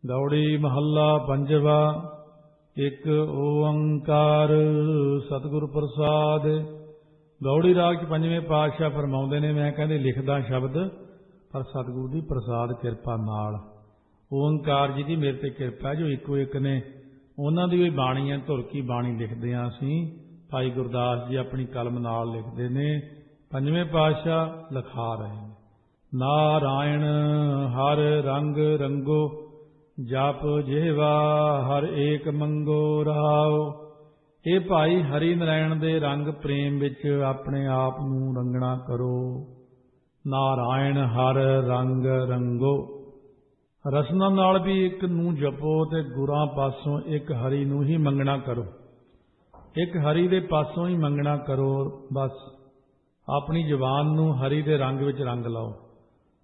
दौड़ी महला पंजवा। एक ओंकार सतगुर प्रसाद। गौड़ी राग च पंजवें पातशाह फरमाउंदे ने, मैं कहंदे लिखदा शब्द पर सतगुरु की प्रसाद किरपा नाल। ओंकार जी की मेरे ते किरपा जो इको एक ने, उन्हां दी भी बाणी है, धुर की बाणी लिखदे हां असीं। भाई गुरदास जी अपनी कलम नाल लिखदे ने, पंजवें पातशाह लिखा रहे हैं। नारायण हर रंग रंगो, जप जिहवा हर एक मंगो राव। ये भाई हरि नारायण दे रंग प्रेम विच अपने आप नूं रंगना करो। नारायण हर रंग रंगो, रसना नाल भी एक नूं जपो ते गुरां पासों एक हरि नूं ही मंगना करो। एक हरि दे पासों ही मंगना करो। बस अपनी जबान नूं हरि दे रंग विच रंग लाओ।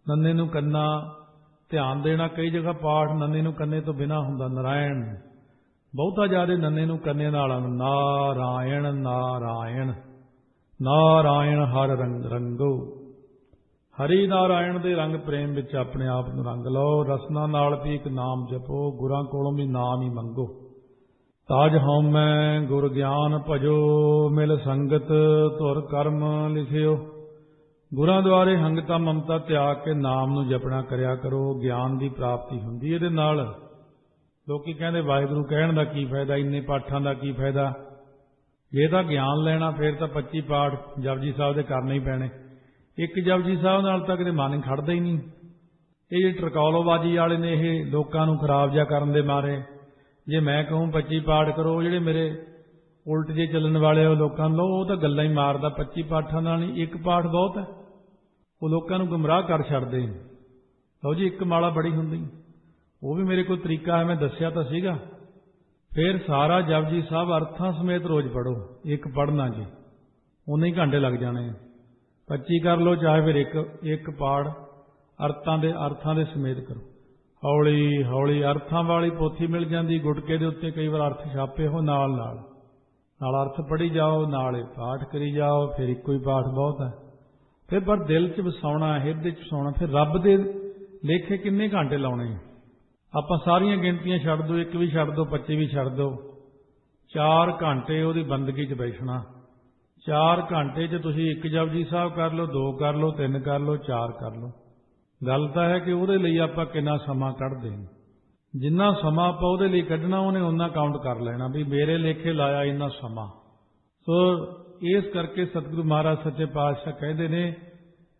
नन्ने नूं कन्ना ध्यान देना। कई जगह पाठ नन्ने नूं कन्ने तो बिना हुंदा नारायण, बहुता ज्यादा नन्ने नूं कन्ने नाल नारायण नारायण। नारायण हर रंग रंगो, हरि नारायण दे रंग प्रेम विच अपने आप नूं रंग लाओ। रसना नाल भी एक नाम जपो, गुरां कोलों भी नाम ही मंगो। ताज हौमै गुर ज्ञान भजो, मिल संगत धुर कर्म लिखियो। गुरां द्वारे हंगता ममता त्याग के नाम नूं जपना करया करो। ज्ञान की प्राप्ति हुंदी इहदे नाल। लोकी कहंदे वाहिगुरू कहण दा की फायदा, इन्ने पाठां दा की फायदा। जे तां ज्ञान लैना फिर तां 25 पाठ जपजी साहिब दे करने ही पैणे। एक जपजी साहिब नाल तां कदे मन खड़दा ही नहीं। ये टरकौलोबाजी वाले ने, ये लोकां नूं खराब जिहा करन दे मारे, जे मैं कहूँ 25 पाठ करो, जिहड़े मेरे उल्ट जे चलण वाले लोकां लो, वो तां गल्लां ही मारदा। 25 पाठां नाल नहीं, एक पाठ बहुत है। वो लोगों को गुमराह कर छड़दे। लो जी एक माला बड़ी हुंदी, वो भी मेरे कोल तरीका है, मैं दस्या तां सीगा। फिर सारा जपजी साहब अर्थां समेत रोज पढ़ो। एक पढ़ना जी उन्ने ही घंटे लग जाने। 25 कर लो चाहे फिर एक पाठ अर्थां दे समेत करो। हौली हौली अर्थां वाली पोथी मिल जाती, गुटके दे उत्ते कई बार अर्थ छापे हो, नाल अर्थ पढ़ी जाओ, नाल पाठ करी जाओ। फिर इको ही पाठ बहुत है। फिर पर दिल च वसाउणा, हिरदे च वसाउणा। फिर रब दे लेखे किन्ने घंटे लाउणे। आपां सारियां गिणतियां छड्ड दो, एक भी छड्ड दो, 25 भी छड्ड दो। 4 घंटे उहदी बंदगी च बैठना। 4 घंटे च तुसीं एक जपजी साहब कर लो, 2 कर लो, 3 कर लो, 4 कर लो। गल तां है कि उहदे लई आपां किन्ना समां कढदे हां। जिन्ना समां आपां उहदे लई कढना, उहने उन्ना काउंट कर लेना भी मेरे लेखे लाया इन्ना समां। सो इस करके सतगुरु महाराज सच्चे पातशाह कहते ने,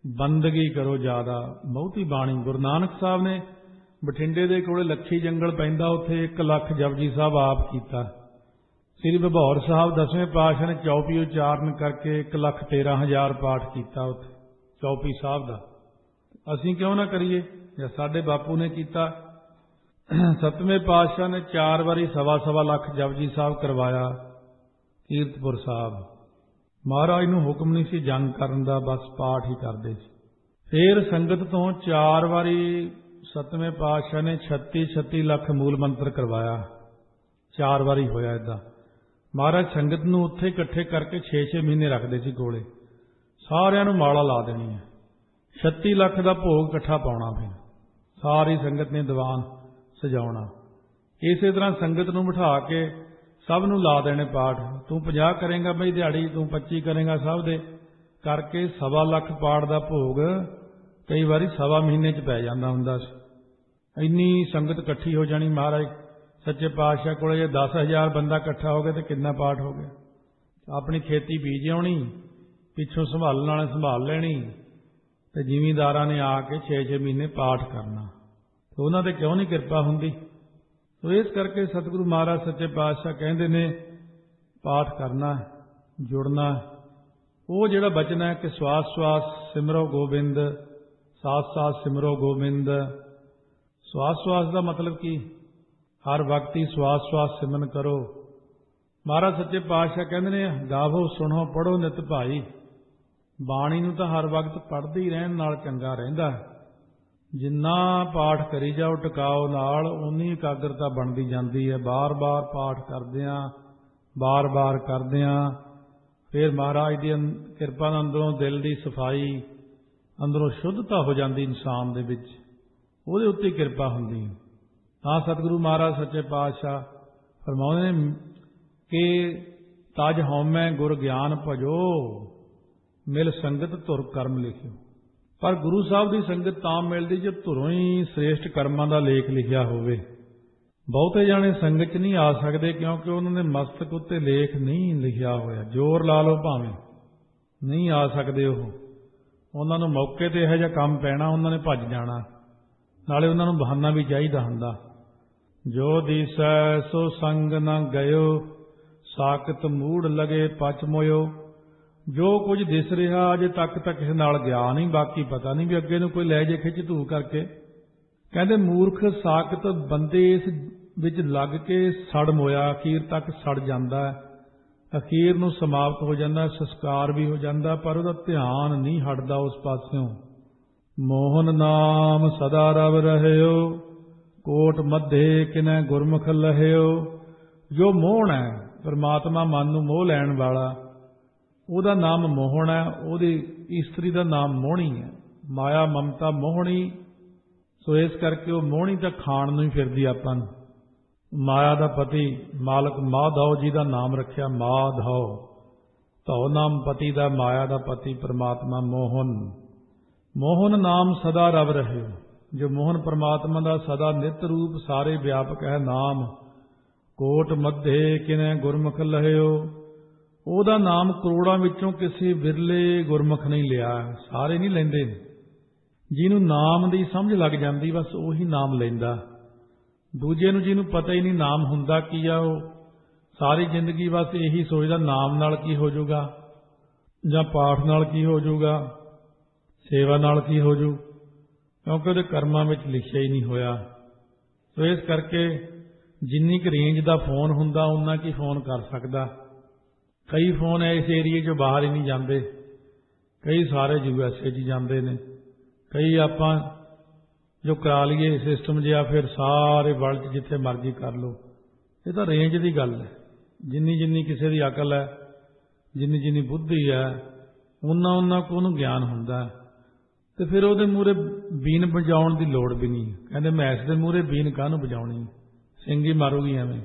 बंदगी करो ज्यादा। बहुती बाणी गुरु नानक साहब ने बठिंडे दे कोले लखी जंगल पैंदा, उत्थे 1 लाख जपजी साहब आप कीता। श्री विभौर साहब 10वें पातशाह ने चौपी उचारण करके 1,13,000 पाठ कीता उत्थे चौपी साहब दा। असीं क्यों ना करिए या साडे बापू ने कीता। 7वें पातशाह ने 4 वारी 1.25 लाख जपजी साहब करवाया कीरतपुर साहब। महाराज नूं हुक्म नहीं सी जंग करन दा, बस पाठ ही करदे सी। फिर संगत तो 4 वारी 7वें पातशाह ने 36 लाख मूल मंत्र करवाया। 4 वारी होया इदा। महाराज संगत नूं उत्थे इकट्ठे करके 6-6 महीने रखदे सी कोले। सारियां नूं माला ला देनी है। 36 लाख दा भोग इकट्ठा पाउणा। फिर सारी संगत ने दीवान सजाउणा। इसे तरह संगत नूं बिठा के सब नूं ला देने पाठ। तू 50 करेगा बई दिहाड़ी, तू 25 करेगा, सब दे करके 1.25 लाख पाठ दा भोग कई बारी 1.25 महीने च पै जांदा हुंदा सी। इन्नी संगत इकट्ठी हो जानी। महाराज सच्चे पातशाह कोले जे 10,000 बंदा इकट्ठा हो गया तो कितना पाठ हो गया। अपनी खेती बीज आउणी, पिछों संभालण वाले संभाल लैणी, ते जिमींदारां ने आके 6-6 महीने पाठ करना। तो उन्हां ते क्यों नहीं किरपा हुंदी। तो इस करके सतगुरु महाराज सच्चे पातशाह कहते ने, पाठ करना है, जुड़ना है। वो जिहड़ा बचना है कि श्वास श्वास सिमरो गोबिंद, साथ साथ सिमरो गोबिंद। श्वास श्वास का मतलब की हर वक्त ही श्वास श्वास सिमरन करो। महाराज सच्चे पातशाह कहते ने, गावो सुनो पढ़ो नित भाई। बाणी नूं तां हर वक्त पढ़दे ही रहण नाल चंगा रहिंदा है। जिन्ना पाठ करी जाओ टकाओ नाल, उन्नी एकाग्रता बनती जाती है। बार बार पाठ करदियां, बार बार करदियां फिर महाराज की किरपा अंदरों दिल की सफाई, अंदरों शुद्धता हो जाती इंसान दे विच। ਉਹਦੇ ਉੱਤੇ ਕਿਰਪਾ ਹੁੰਦੀ। हाँ सतगुरु महाराज सच्चे पातशाह फरमाउंदे ने कि तज हौमै गुर ज्ञान भजो मिल संगत धुर कर्म लिखियो। पर गुरु साहब की संगत तां मिलदी जो धुरों ही श्रेष्ठ कर्मां दा लेख लिखिया होवे। बहुते जाने संगत च नहीं आ सकते क्योंकि उन्होंने मस्तक उत्ते लेख नहीं लिखिया होया। जोर ला लो भावें नहीं आ सकते। उन्होंने मौके ते इहो जिहा काम पैना उन्होंने भज जाना। नाले उन्होंने बहाना भी चाहिदा हुंदा। जो दिसै सो संग न गयो साकत मूड़ लगे पच मोयो। जो कुछ दिस रहा अजे तक तो किसी नाल गया नहीं, बाकी पता नहीं भी अगे नूं कोई लै जे खिच धू करके। कहते मूर्ख साकत बंदे इस विच लग के सड़ मोया अखीर तक सड़ जांदा है, अखीर नूं समाप्त हो जांदा, संस्कार भी हो जांदा, पर उहदा ध्यान नहीं हटदा उस पास्यों। मोहन नाम सदा रव रहयो कोट मध्य किनै गुरमुख लहयो। जो मोहन है परमात्मा मन नूं मोह लैण वाला, ਉਹਦਾ नाम मोहन है, ਉਹਦੀ इस्तरी का नाम मोहनी है। माया ममता मोहनी, सो इस करके वो मोहनी तो खाण नूं ही फिरदी आपां नूं। माया का पति मालक माधव जी का नाम रखिया माधव, धौ नाम पति का, माया का पति परमात्मा मोहन। मोहन नाम सदा रव रहे। जो मोहन परमात्मा का सदा नित रूप सारे व्यापक है नाम। कोट मध्य किने गुरमुख लहयो। ਉਹਦਾ नाम ਕਰੋੜਾਂ ਵਿੱਚੋਂ ਕਿਸੇ ਵਿਰਲੇ ਗੁਰਮੁਖ ਨਹੀਂ ਲਿਆ, ਸਾਰੇ ਨਹੀਂ ਲੈਂਦੇ। ਜਿਹਨੂੰ ਨਾਮ ਦੀ ਸਮਝ ਲੱਗ ਜਾਂਦੀ ਬਸ ਉਹੀ ਨਾਮ ਲੈਂਦਾ। ਦੂਜੇ ਨੂੰ ਜਿਹਨੂੰ ਪਤਾ ਹੀ ਨਹੀਂ ਨਾਮ ਹੁੰਦਾ ਕੀ ਆ, ਉਹ ਸਾਰੀ ਜ਼ਿੰਦਗੀ ਬਸ ਇਹੀ ਸੋਚਦਾ ਨਾਮ ਨਾਲ ਕੀ ਹੋ ਜਾਊਗਾ, ਜਾਂ ਪਾਠ ਨਾਲ ਕੀ ਹੋ ਜਾਊਗਾ, ਸੇਵਾ ਨਾਲ ਕੀ ਹੋ ਜੂ, ਕਿਉਂਕਿ ਉਹਦੇ ਕਰਮਾਂ ਵਿੱਚ ਲਿਖਿਆ ਹੀ ਨਹੀਂ ਹੋਇਆ। ਸੋ ਇਸ ਕਰਕੇ ਜਿੰਨੀ ਕੁ ਰੇਂਜ ਦਾ ਫੋਨ ਹੁੰਦਾ ਉਨਾ ਕੀ ਫੋਨ ਕਰ ਸਕਦਾ। कई फोन इस एरिए चो बाहर ही नहीं जाते, कई सारे USA च जाते हैं, कई आप जो करा लीए सिस्टम जिहा फिर सारे वर्ल्ड जिथे मर्जी कर लो। ये तो रेंज की गल है। जिन्नी जिन्नी किसी की अकल है, जिन्नी जिन्नी बुद्धि है, उन्ना उन्ना को उन्होंने ज्ञान होंदा है। तो फिर वो मूहरे बीन बजाउण की लोड़ भी नहीं। कहते मैस के मूहरे बीन काहनूं बजाउणी, सिंगी मारूगी एवें।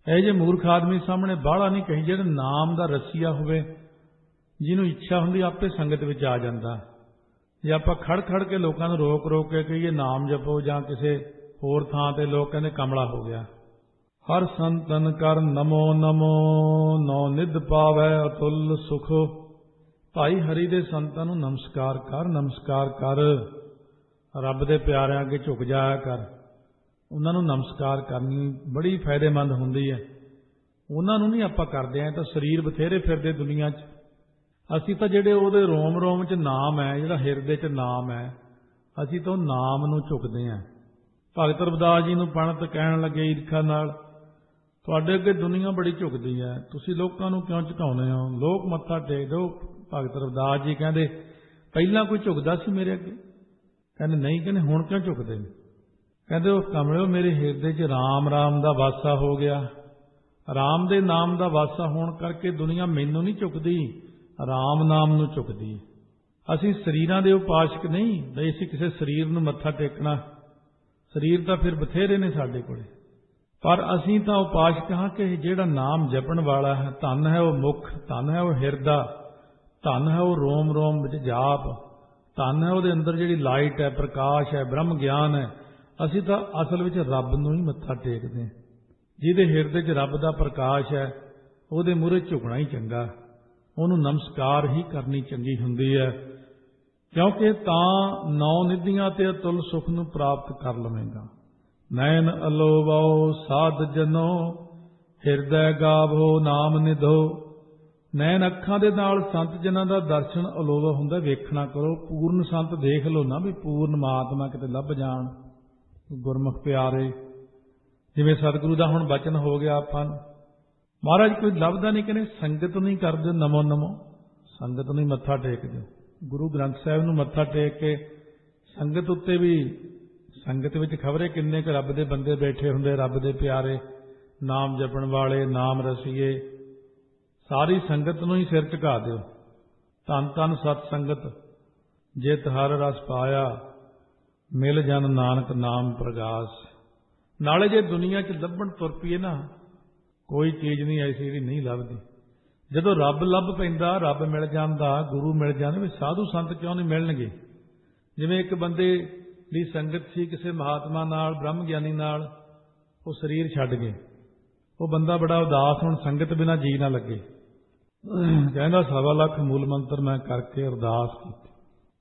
ਇਹ ਜੇ ਮੂਰਖ ਆਦਮੀ ਸਾਹਮਣੇ ਬਾਹਲਾ ਨਹੀਂ ਕਹੀ, ਜਿਹੜਾ ਨਾਮ ਦਾ ਰਸੀਆ ਹੋਵੇ, ਜਿਹਨੂੰ ਇੱਛਾ ਹੁੰਦੀ ਆਪੇ ਸੰਗਤ ਵਿੱਚ ਆ ਜਾਂਦਾ। ਜੇ ਆਪਾਂ ਖੜ ਖੜ ਕੇ ਲੋਕਾਂ ਨੂੰ ਰੋਕ ਰੋਕ ਕੇ ਕਹੀਏ ਨਾਮ ਜਪੋ, ਜਾਂ ਕਿਸੇ ਹੋਰ ਥਾਂ ਤੇ ਲੋਕ ਕਹਿੰਦੇ ਕਮਲਾ ਹੋ ਗਿਆ। ਹਰ ਸੰਤਨ ਕਰ ਨਮੋ ਨਮੋ ਨੌ ਨਿਧ ਪਾਵੈ ਅਤੁੱਲ ਸੁਖ। ਭਾਈ ਹਰੀ ਦੇ ਸੰਤਾਂ ਨੂੰ ਨਮਸਕਾਰ ਕਰ, ਨਮਸਕਾਰ ਕਰ। ਰੱਬ ਦੇ ਪਿਆਰਿਆਂ ਅੱਗੇ ਝੁਕ ਜਾਇਆ ਕਰ। उन्होंने नमस्कार करनी बड़ी फायदेमंद होंदी है। उन्होंने नहीं आप करते हैं तो शरीर बथेरे फिरते दुनिया च। असी तो जेडे उहदे रोम रोम च नाम है, जिहड़ा हिरदे च नाम है, असी तो नाम नूं झुकदे हैं। भगत रविदास जी नूं पंडित कहण लगे ईर्खा नाल, तुहाडे अगे दुनिया बड़ी झुकदी है, तुसीं लोकां नूं क्यों झुकाउंदे हो, लोक मत्था टेक दो। भगत रविदास जी कहंदे पहिलां कोई झुकदा सी मेरे अगे? कहंदे नहीं। कहंदे हुण क्यों झुकदे? कहते वो कमलिओ मेरे हिरदे च राम राम का वासा हो गया। राम दे नाम का वासा होने करके दुनिया मैनू नहीं झुकदी, राम नाम नूं झुकदी। असी शरीरां दे उपासक नहीं बई असी किसी शरीर नूं मत्था टेकना। शरीर तो फिर बथेरे ने साडे कोले, पर असी तो उपासक हाँ कि जिहड़ा नाम जपण वाला है, धन है वो मुख, धन है वो हिरदा, धन है वो रोम रोम विच जाप, धन है उहदे अंदर जिहड़ी लाइट है, प्रकाश है, ब्रह्म ज्ञान है। असी तो असल में रब नूं ही मत्था टेकते हैं। जिहदे हिरदे च रब का प्रकाश है उहदे मूहरे झुकना ही चंगा, उहनूं नमस्कार ही करनी चंगी हुंदी है, क्योंकि तां नौ निधियां ते अतुल सुख नूं प्राप्त कर लवेंगा। नैन अलोवो साध जनो हिरदै गावो नाम निधो। नैन अखां दे नाल संत जनां दा दर्शन अलोवा हुंदा, वेखना करो। पूर्ण संत देख लो ना, भी पूर्ण महात्मा किते लभ जाण, गुरमुख प्यारे। जिवें सतगुरु दा हुण बचन हो गया आपां महाराज कोई लभदा नहीं, कहने संगत नहीं करदे नमो नमो, संगत नहीं मत्था टेक दो। गुरु ग्रंथ साहिब नूं मत्था टेक के संगत उत्ते भी, संगत विच खबरे किन्ने क रब दे बंदे बैठे हुंदे, रब दे प्यारे, नाम जपण वाले, नाम रसीए। सारी संगत नूं ही सिर झुका दिओ। धन धन सत संगत जित हर रस पाया, मिल जन नानक नाम प्रगास। नाले जे दुनिया 'च ਲੱਭਣ ਤੁਰ ਪਈਏ ना, कोई चीज़ नहीं ऐसी ਜਿਹੜੀ नहीं ਲੱਭਦੀ। ਜਦੋਂ ਰੱਬ ਲੱਭ ਪੈਂਦਾ, ਰੱਬ ਮਿਲ ਜਾਂਦਾ, ਗੁਰੂ ਮਿਲ ਜਾਂਦੇ, ਵੀ ਸਾਧੂ ਸੰਤ ਕਿਉਂ ਨਹੀਂ ਮਿਲਣਗੇ। ਜਿਵੇਂ ਇੱਕ ਬੰਦੇ ਦੀ ਸੰਗਤ ਸੀ ਕਿਸੇ ਮਹਾਤਮਾ ਨਾਲ, ਬ੍ਰਹਮ ਗਿਆਨੀ ਨਾਲ, ਉਹ ਸਰੀਰ ਛੱਡ ਗਏ। ਉਹ ਬੰਦਾ ਬੜਾ ਉਦਾਸ, ਹੁਣ ਸੰਗਤ ਬਿਨਾਂ ਜੀ ਨਾ ਲੱਗੇ। ਕਹਿੰਦਾ 1.25 ਲੱਖ ਮੂਲ ਮੰਤਰ ਮੈਂ ਕਰਕੇ ਅਰਦਾਸ ਕੀਤੀ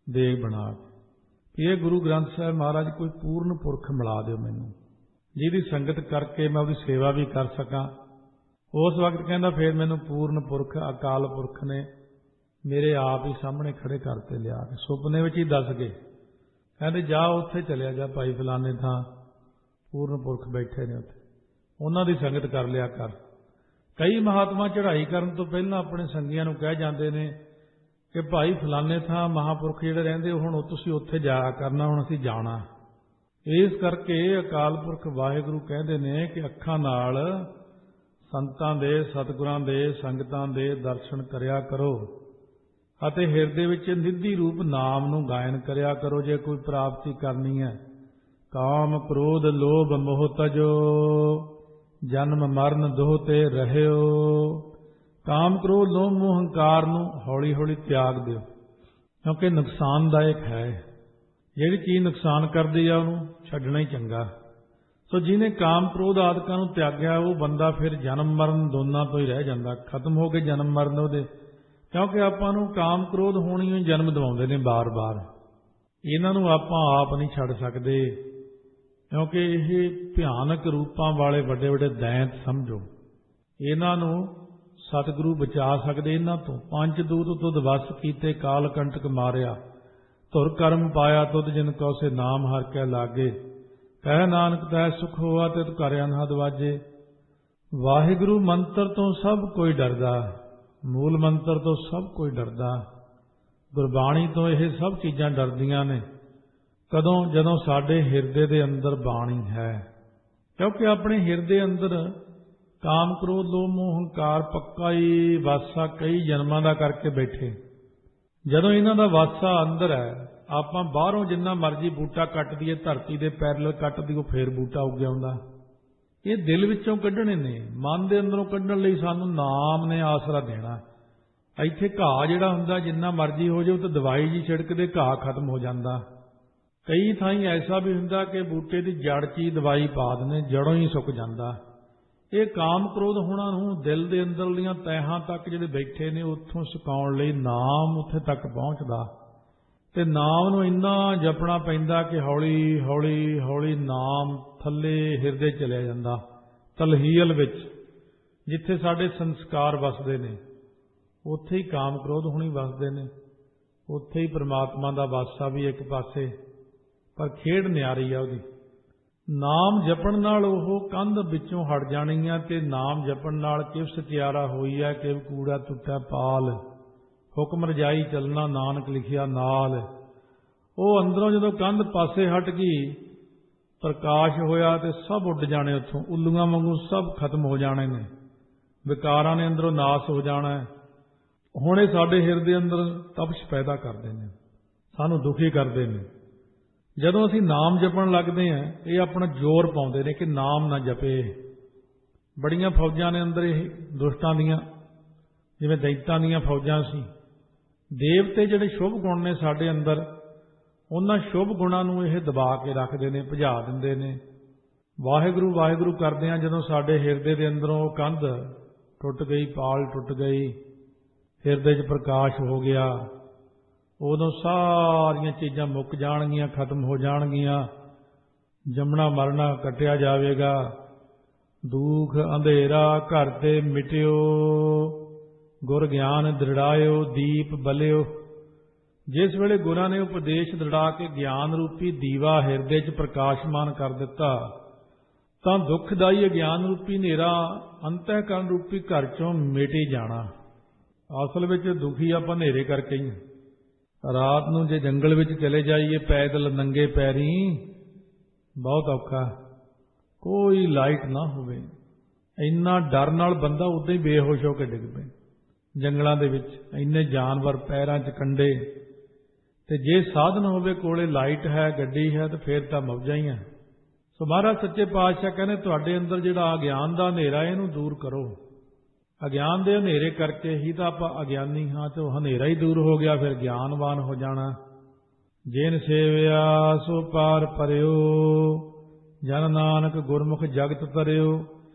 ਦੇਗ ਬਣਾ ਕੇ, ਇਹ ਗੁਰੂ ਗ੍ਰੰਥ ਸਾਹਿਬ ਮਹਾਰਾਜ ਕੋਈ ਪੂਰਨ ਪੁਰਖ ਮਿਲਾ ਦਿਓ ਮੈਨੂੰ, ਜਿਹਦੀ ਸੰਗਤ ਕਰਕੇ ਮੈਂ ਉਹਦੀ ਸੇਵਾ ਵੀ ਕਰ ਸਕਾਂ। ਉਸ ਵਕਤ ਕਹਿੰਦਾ ਫਿਰ ਮੈਨੂੰ ਪੂਰਨ ਪੁਰਖ ਅਕਾਲ ਪੁਰਖ ਨੇ ਮੇਰੇ ਆਪ ਹੀ ਸਾਹਮਣੇ ਖੜੇ ਕਰਤੇ ਲਿਆ ਕੇ, ਸੁਪਨੇ ਵਿੱਚ ਹੀ ਦੱਸ ਗਏ। ਕਹਿੰਦੇ ਜਾ ਉੱਥੇ ਚਲਿਆ ਜਾ ਭਾਈ ਫਲਾਣੇ ਥਾਂ, ਪੂਰਨ ਪੁਰਖ ਬੈਠੇ ਨੇ ਉੱਥੇ, ਉਹਨਾਂ ਦੀ ਸੰਗਤ ਕਰ ਲਿਆ ਕਰ। ਕਈ ਮਹਾਤਮਾ ਚੜ੍ਹਾਈ ਕਰਨ ਤੋਂ ਪਹਿਲਾਂ ਆਪਣੇ ਸੰਗੀਆਂ ਨੂੰ ਕਹਿ ਜਾਂਦੇ ਨੇ ਕਿ ਭਾਈ ਫਲਾਣੇ ਥਾਂ ਮਹਾਂਪੁਰਖ ਜਿਹੜੇ ਰਹਿੰਦੇ, ਹੁਣ ਤੁਸੀਂ ਉੱਥੇ ਜਾਇਆ ਕਰਨਾ, ਹੁਣ ਅਸੀਂ ਜਾਣਾ। ਇਸ ਕਰਕੇ ਅਕਾਲ ਪੁਰਖ ਵਾਹਿਗੁਰੂ ਕਹਿੰਦੇ ਨੇ ਕਿ ਅੱਖਾਂ ਨਾਲ ਸੰਤਾਂ ਦੇ, ਸਤਿਗੁਰਾਂ ਦੇ, ਸੰਗਤਾਂ ਦੇ ਦਰਸ਼ਨ ਕਰਿਆ ਕਰੋ ਅਤੇ ਹਿਰਦੇ ਵਿੱਚ ਨਿੱਧੀ ਰੂਪ ਨਾਮ ਨੂੰ ਗਾਇਨ ਕਰਿਆ ਕਰੋ ਜੇ ਕੋਈ ਪ੍ਰਾਪਤੀ ਕਰਨੀ ਹੈ। ਕਾਮ ਕ੍ਰੋਧ ਲੋਭ ਮੋਹ ਤਜੋ, ਜਨਮ ਮਰਨ ਦੋਹ ਤੇ ਰਹਿਓ। ਕਾਮ ਕ੍ਰੋਧ ਲੋਭ ਮੋਹ ਹੰਕਾਰ ਨੂੰ ਹੌਲੀ ਹੌਲੀ ਤਿਆਗ ਦਿਓ, ਕਿਉਂਕਿ ਨੁਕਸਾਨਦਾਇਕ ਹੈ। ਜਿਹੜੀ ਚੀਜ਼ ਨੁਕਸਾਨ ਕਰਦੀ ਆ ਉਹਨੂੰ ਛੱਡਣਾ ਹੀ ਚੰਗਾ। ਸੋ ਜਿਹਨੇ ਕਾਮ ਕ੍ਰੋਧ ਆਦਿਕਾਂ ਨੂੰ ਤਿਆਗਿਆ, ਉਹ ਬੰਦਾ ਫਿਰ ਜਨਮ ਮਰਨ ਦੋਨਾਂ ਤੋਂ ਹੀ ਰਹਿ ਜਾਂਦਾ, ਖਤਮ ਹੋ ਕੇ ਜਨਮ ਮਰਨ ਉਹਦੇ। ਕਿਉਂਕਿ ਆਪਾਂ ਨੂੰ ਕਾਮ ਕ੍ਰੋਧ ਹੋਣੀ ਹੀ ਜਨਮ ਦਿਵਾਉਂਦੇ ਨੇ ਬਾਰ-ਬਾਰ, ਇਹਨਾਂ ਨੂੰ ਆਪਾਂ ਆਪ ਨਹੀਂ ਛੱਡ ਸਕਦੇ, ਕਿਉਂਕਿ ਇਹ ਭਿਆਨਕ ਰੂਪਾਂ ਵਾਲੇ ਵੱਡੇ ਵੱਡੇ ਦੈਂਤ ਸਮਝੋ। ਇਹਨਾਂ ਨੂੰ ਸਤਿਗੁਰੂ ਬਚਾ ਸਕਦੇ ਇਹਨਾਂ ਤੋਂ। ਪੰਜ ਦੂਤ ਤੁਧ ਵਸ ਕੀਤੇ, ਕਾਲ ਕੰਟਕ ਮਾਰਿਆ, ਧੁਰ ਕਰਮ ਪਾਇਆ ਤੁਧ ਜਿਨ ਕਉ ਸੇ ਨਾਮ ਹਰਿ ਕੈ ਲਾਗੇ। ਕਹਿ ਨਾਨਕ ਤੈ ਸੁਖ ਹੋਆ ਤਿਤ ਘਰ ਅਨਹਦ ਵਾਜੇ। ਵਾਹਿਗੁਰੂ ਮੰਤਰ ਤੋਂ ਸਭ ਕੋਈ ਡਰਦਾ, ਮੂਲ ਮੰਤਰ ਤੋਂ ਸਭ ਕੋਈ ਡਰਦਾ, ਗੁਰਬਾਣੀ ਤੋਂ ਇਹ ਸਭ ਚੀਜ਼ਾਂ ਡਰਦੀਆਂ ਨੇ। ਕਦੋਂ? ਜਦੋਂ ਸਾਡੇ ਹਿਰਦੇ ਦੇ ਅੰਦਰ ਬਾਣੀ ਹੈ। ਕਿਉਂਕਿ ਆਪਣੇ ਹਿਰਦੇ ਅੰਦਰ ਕਾਮ ਕ੍ਰੋਧ ਲੋਭ ਮੋਹ ਹੰਕਾਰ ਪੱਕਾ ਹੀ ਵਾਸਾ ਕਈ ਜਨਮਾਂ ਦਾ ਕਰਕੇ ਬੈਠੇ। ਜਦੋਂ ਇਹਨਾਂ ਦਾ ਵਾਸਾ ਅੰਦਰ ਹੈ, ਆਪਾਂ ਬਾਹਰੋਂ ਜਿੰਨਾ ਮਰਜ਼ੀ ਬੂਟਾ ਕੱਟ ਦਈਏ, ਧਰਤੀ ਦੇ ਪੈਰਲਲ ਕੱਟ ਦਈਏ, ਫੇਰ ਬੂਟਾ ਉੱਗ ਆਉਂਦਾ। ਇਹ ਦਿਲ ਵਿੱਚੋਂ ਕੱਢਣੇ ਨੇ, ਮਨ ਦੇ ਅੰਦਰੋਂ ਕੱਢਣ ਲਈ ਸਾਨੂੰ ਨਾਮ ਨੇ ਆਸਰਾ ਦੇਣਾ। ਇੱਥੇ ਘਾਹ ਜਿਹੜਾ ਹੁੰਦਾ ਜਿੰਨਾ ਮਰਜ਼ੀ ਹੋ ਜਾਵੇ, ਤਾਂ ਦਵਾਈ ਜੀ ਛਿੜਕਦੇ ਘਾਹ ਖਤਮ ਹੋ ਜਾਂਦਾ। ਕਈ ਥਾਈਂ ਐਸਾ ਵੀ ਹੁੰਦਾ ਕਿ ਬੂਟੇ ਦੀ ਜੜ 'ਚ ਹੀ ਦਵਾਈ ਪਾ ਦਿੰਦੇ, ਜੜੋਂ ਹੀ ਸੁੱਕ ਜਾਂਦਾ। ਇਹ ਕਾਮ ਕ੍ਰੋਧ ਹੋਣਾ ਨੂੰ ਦਿਲ ਦੇ ਅੰਦਰਲੀਆਂ ਤਹਿਾਂ ਤੱਕ ਜਿਹੜੇ ਬੈਠੇ ਨੇ ਉੱਥੋਂ ਸੁਕਾਉਣ ਲਈ ਨਾਮ ਉੱਥੇ ਤੱਕ ਪਹੁੰਚਦਾ। ਤੇ ਨਾਮ ਨੂੰ ਇੰਨਾ ਜਪਣਾ ਪੈਂਦਾ ਕਿ ਹੌਲੀ ਹੌਲੀ ਹੌਲੀ ਨਾਮ ਥੱਲੇ ਹਿਰਦੇ ਚਲਿਆ ਜਾਂਦਾ, ਤਲਹੀਲ ਵਿੱਚ, ਜਿੱਥੇ ਸਾਡੇ ਸੰਸਕਾਰ ਵਸਦੇ ਨੇ ਉੱਥੇ ਹੀ ਕਾਮ ਕ੍ਰੋਧ ਹੋਣੀ ਵਸਦੇ ਨੇ, ਉੱਥੇ ਹੀ ਪ੍ਰਮਾਤਮਾ ਦਾ ਵਾਸਾ ਵੀ ਇੱਕ ਪਾਸੇ। ਪਰ ਖੇਡ ਨਿਆਰੀ ਆ ਉਹਦੀ। ਨਾਮ ਜਪਣ ਨਾਲ ਉਹ ਕੰਧ ਵਿੱਚੋਂ ਹਟ ਜਾਣੀ ਆ, ਤੇ ਨਾਮ ਜਪਣ ਨਾਲ ਕਿਵ ਸਚਿਆਰਾ ਹੋਈ ਆ, ਕਿਵ ਕੂੜਾ ਟੁੱਟਾ ਪਾਲ, ਹੁਕਮ ਰਜਾਈ ਚੱਲਣਾ ਨਾਨਕ ਲਿਖਿਆ ਨਾਲ। ਉਹ ਅੰਦਰੋਂ ਜਦੋਂ ਕੰਧ ਪਾਸੇ ਹਟ ਗਈ, ਪ੍ਰਕਾਸ਼ ਹੋਇਆ ਤੇ ਸਭ ਉੱਡ ਜਾਣੇ ਉੱਥੋਂ, ਉੱਲੂਆਂ ਵਾਂਗੂ ਸਭ ਖਤਮ ਹੋ ਜਾਣੇ ਨੇ, ਵਿਕਾਰਾਂ ਨੇ ਅੰਦਰੋਂ ਨਾਸ ਹੋ ਜਾਣਾ। ਹੁਣ ਇਹ ਸਾਡੇ ਹਿਰਦੇ ਅੰਦਰ ਤਪਸ਼ ਪੈਦਾ ਕਰਦੇ ਨੇ, ਸਾਨੂੰ ਦੁਖੀ ਕਰਦੇ ਨੇ। ਜਦੋਂ ਅਸੀਂ ਨਾਮ ਜਪਣ ਲੱਗਦੇ ਹਾਂ, ਇਹ ਆਪਣਾ ਜ਼ੋਰ ਪਾਉਂਦੇ ਨੇ ਕਿ ਨਾਮ ਨਾ ਜਪੇ। ਬੜੀਆਂ ਫੌਜਾਂ ਨੇ ਅੰਦਰ ਇਹ ਦੁਸ਼ਟਾਂ ਦੀਆਂ, ਜਿਵੇਂ ਦੈਂਤਾਂ ਦੀਆਂ ਫੌਜਾਂ ਸੀ। ਦੇਵਤੇ ਜਿਹੜੇ ਸ਼ੁਭ ਗੁਣ ਨੇ ਸਾਡੇ ਅੰਦਰ, ਉਹਨਾਂ ਸ਼ੁਭ ਗੁਣਾਂ ਨੂੰ ਇਹ ਦਬਾ ਕੇ ਰੱਖਦੇ ਨੇ, ਭਜਾ ਦਿੰਦੇ ਨੇ। ਵਾਹਿਗੁਰੂ ਵਾਹਿਗੁਰੂ ਕਰਦੇ ਹਾਂ, ਜਦੋਂ ਸਾਡੇ ਹਿਰਦੇ ਦੇ ਅੰਦਰੋਂ ਉਹ ਕੰਧ ਟੁੱਟ ਗਈ, ਪਾਲ ਟੁੱਟ ਗਈ, ਹਿਰਦੇ 'ਚ ਪ੍ਰਕਾਸ਼ ਹੋ ਗਿਆ, ਉਦੋਂ ਸਾਰੀਆਂ ਚੀਜ਼ਾਂ ਮੁੱਕ ਜਾਣਗੀਆਂ, ਖਤਮ ਹੋ ਜਾਣਗੀਆਂ। ਜੰਮਣਾ ਮਰਨਾ ਕੱਟਿਆ ਜਾਵੇਗਾ, ਦੁੱਖ ਅੰਧੇਰਾ ਘਰ ਤੇ ਮਿਟਿਓ, ਗੁਰ ਗਿਆਨ ਦ੍ਰਿੜਾਇਓ, ਦੀਪ ਬਲਿਓ। ਜਿਸ ਵੇਲੇ ਗੁਰਾਂ ਨੇ ਉਪਦੇਸ਼ ਦ੍ਰਿੜਾ ਕੇ ਗਿਆਨ ਰੂਪੀ ਦੀਵਾ ਹਿਰਦੇ 'ਚ ਪ੍ਰਕਾਸ਼ਮਾਨ ਕਰ ਦਿੱਤਾ, ਤਾਂ ਦੁੱਖਦਾਈ ਅਗਿਆਨ ਰੂਪੀ ਹਨੇਰਾ ਅੰਤःਕਰਨ ਰੂਪੀ ਘਰ 'ਚੋਂ ਮਿਟ ਹੀ ਜਾਣਾ। ਅਸਲ ਵਿੱਚ ਦੁਖੀ ਆਪਾਂ ਹਨੇਰੇ ਕਰਕੇ ਹੀ। ਰਾਤ ਨੂੰ ਜੇ ਜੰਗਲ ਵਿੱਚ ਚਲੇ ਜਾਈਏ ਪੈਦਲ ਨੰਗੇ ਪੈਰੀ, ਬਹੁਤ ਔਖਾ, ਕੋਈ ਲਾਈਟ ਨਾ ਹੋਵੇ, ਇੰਨਾ ਡਰ ਨਾਲ ਬੰਦਾ ਉਦਾਂ ਹੀ ਬੇਹੋਸ਼ ਹੋ ਕੇ ਡਿੱਗ ਪਏ ਜੰਗਲਾਂ ਦੇ ਵਿੱਚ। ਇੰਨੇ ਜਾਨਵਰ, ਪੈਰਾਂ 'ਚ ਕੰਡੇ। ਤੇ ਜੇ ਸਾਧਨ ਹੋਵੇ ਕੋਲੇ, ਲਾਈਟ ਹੈ, ਗੱਡੀ ਹੈ, ਤਾਂ ਫੇਰ ਤਾਂ ਮੌਜਾਂ ਹੀ ਹੈ। ਸੋ ਮਹਾਰਾਜ ਸੱਚੇ ਪਾਤਸ਼ਾਹ ਕਹਿੰਦੇ ਤੁਹਾਡੇ ਅੰਦਰ ਜਿਹੜਾ ਅਗਿਆਨ ਦਾ ਹਨੇਰਾ ਇਹਨੂੰ ਦੂਰ ਕਰੋ। ਅਗਿਆਨ ਦੇ ਹਨੇਰੇ ਕਰਕੇ ਹੀ ਤਾਂ ਆਪਾਂ ਅਗਿਆਨੀ ਹਾਂ, ਤੇ ਉਹ ਹਨੇਰਾ ਹੀ ਦੂਰ ਹੋ ਗਿਆ, ਫਿਰ ਗਿਆਨਵਾਨ ਹੋ ਜਾਣਾ। ਜਿਨ ਸੇਵਿਆ ਸੋ ਪਾਰ ਪਰਿਓ, ਜਨ ਨਾਨਕ ਗੁਰਮੁਖ ਜਗਤ ਤਰਿਓ।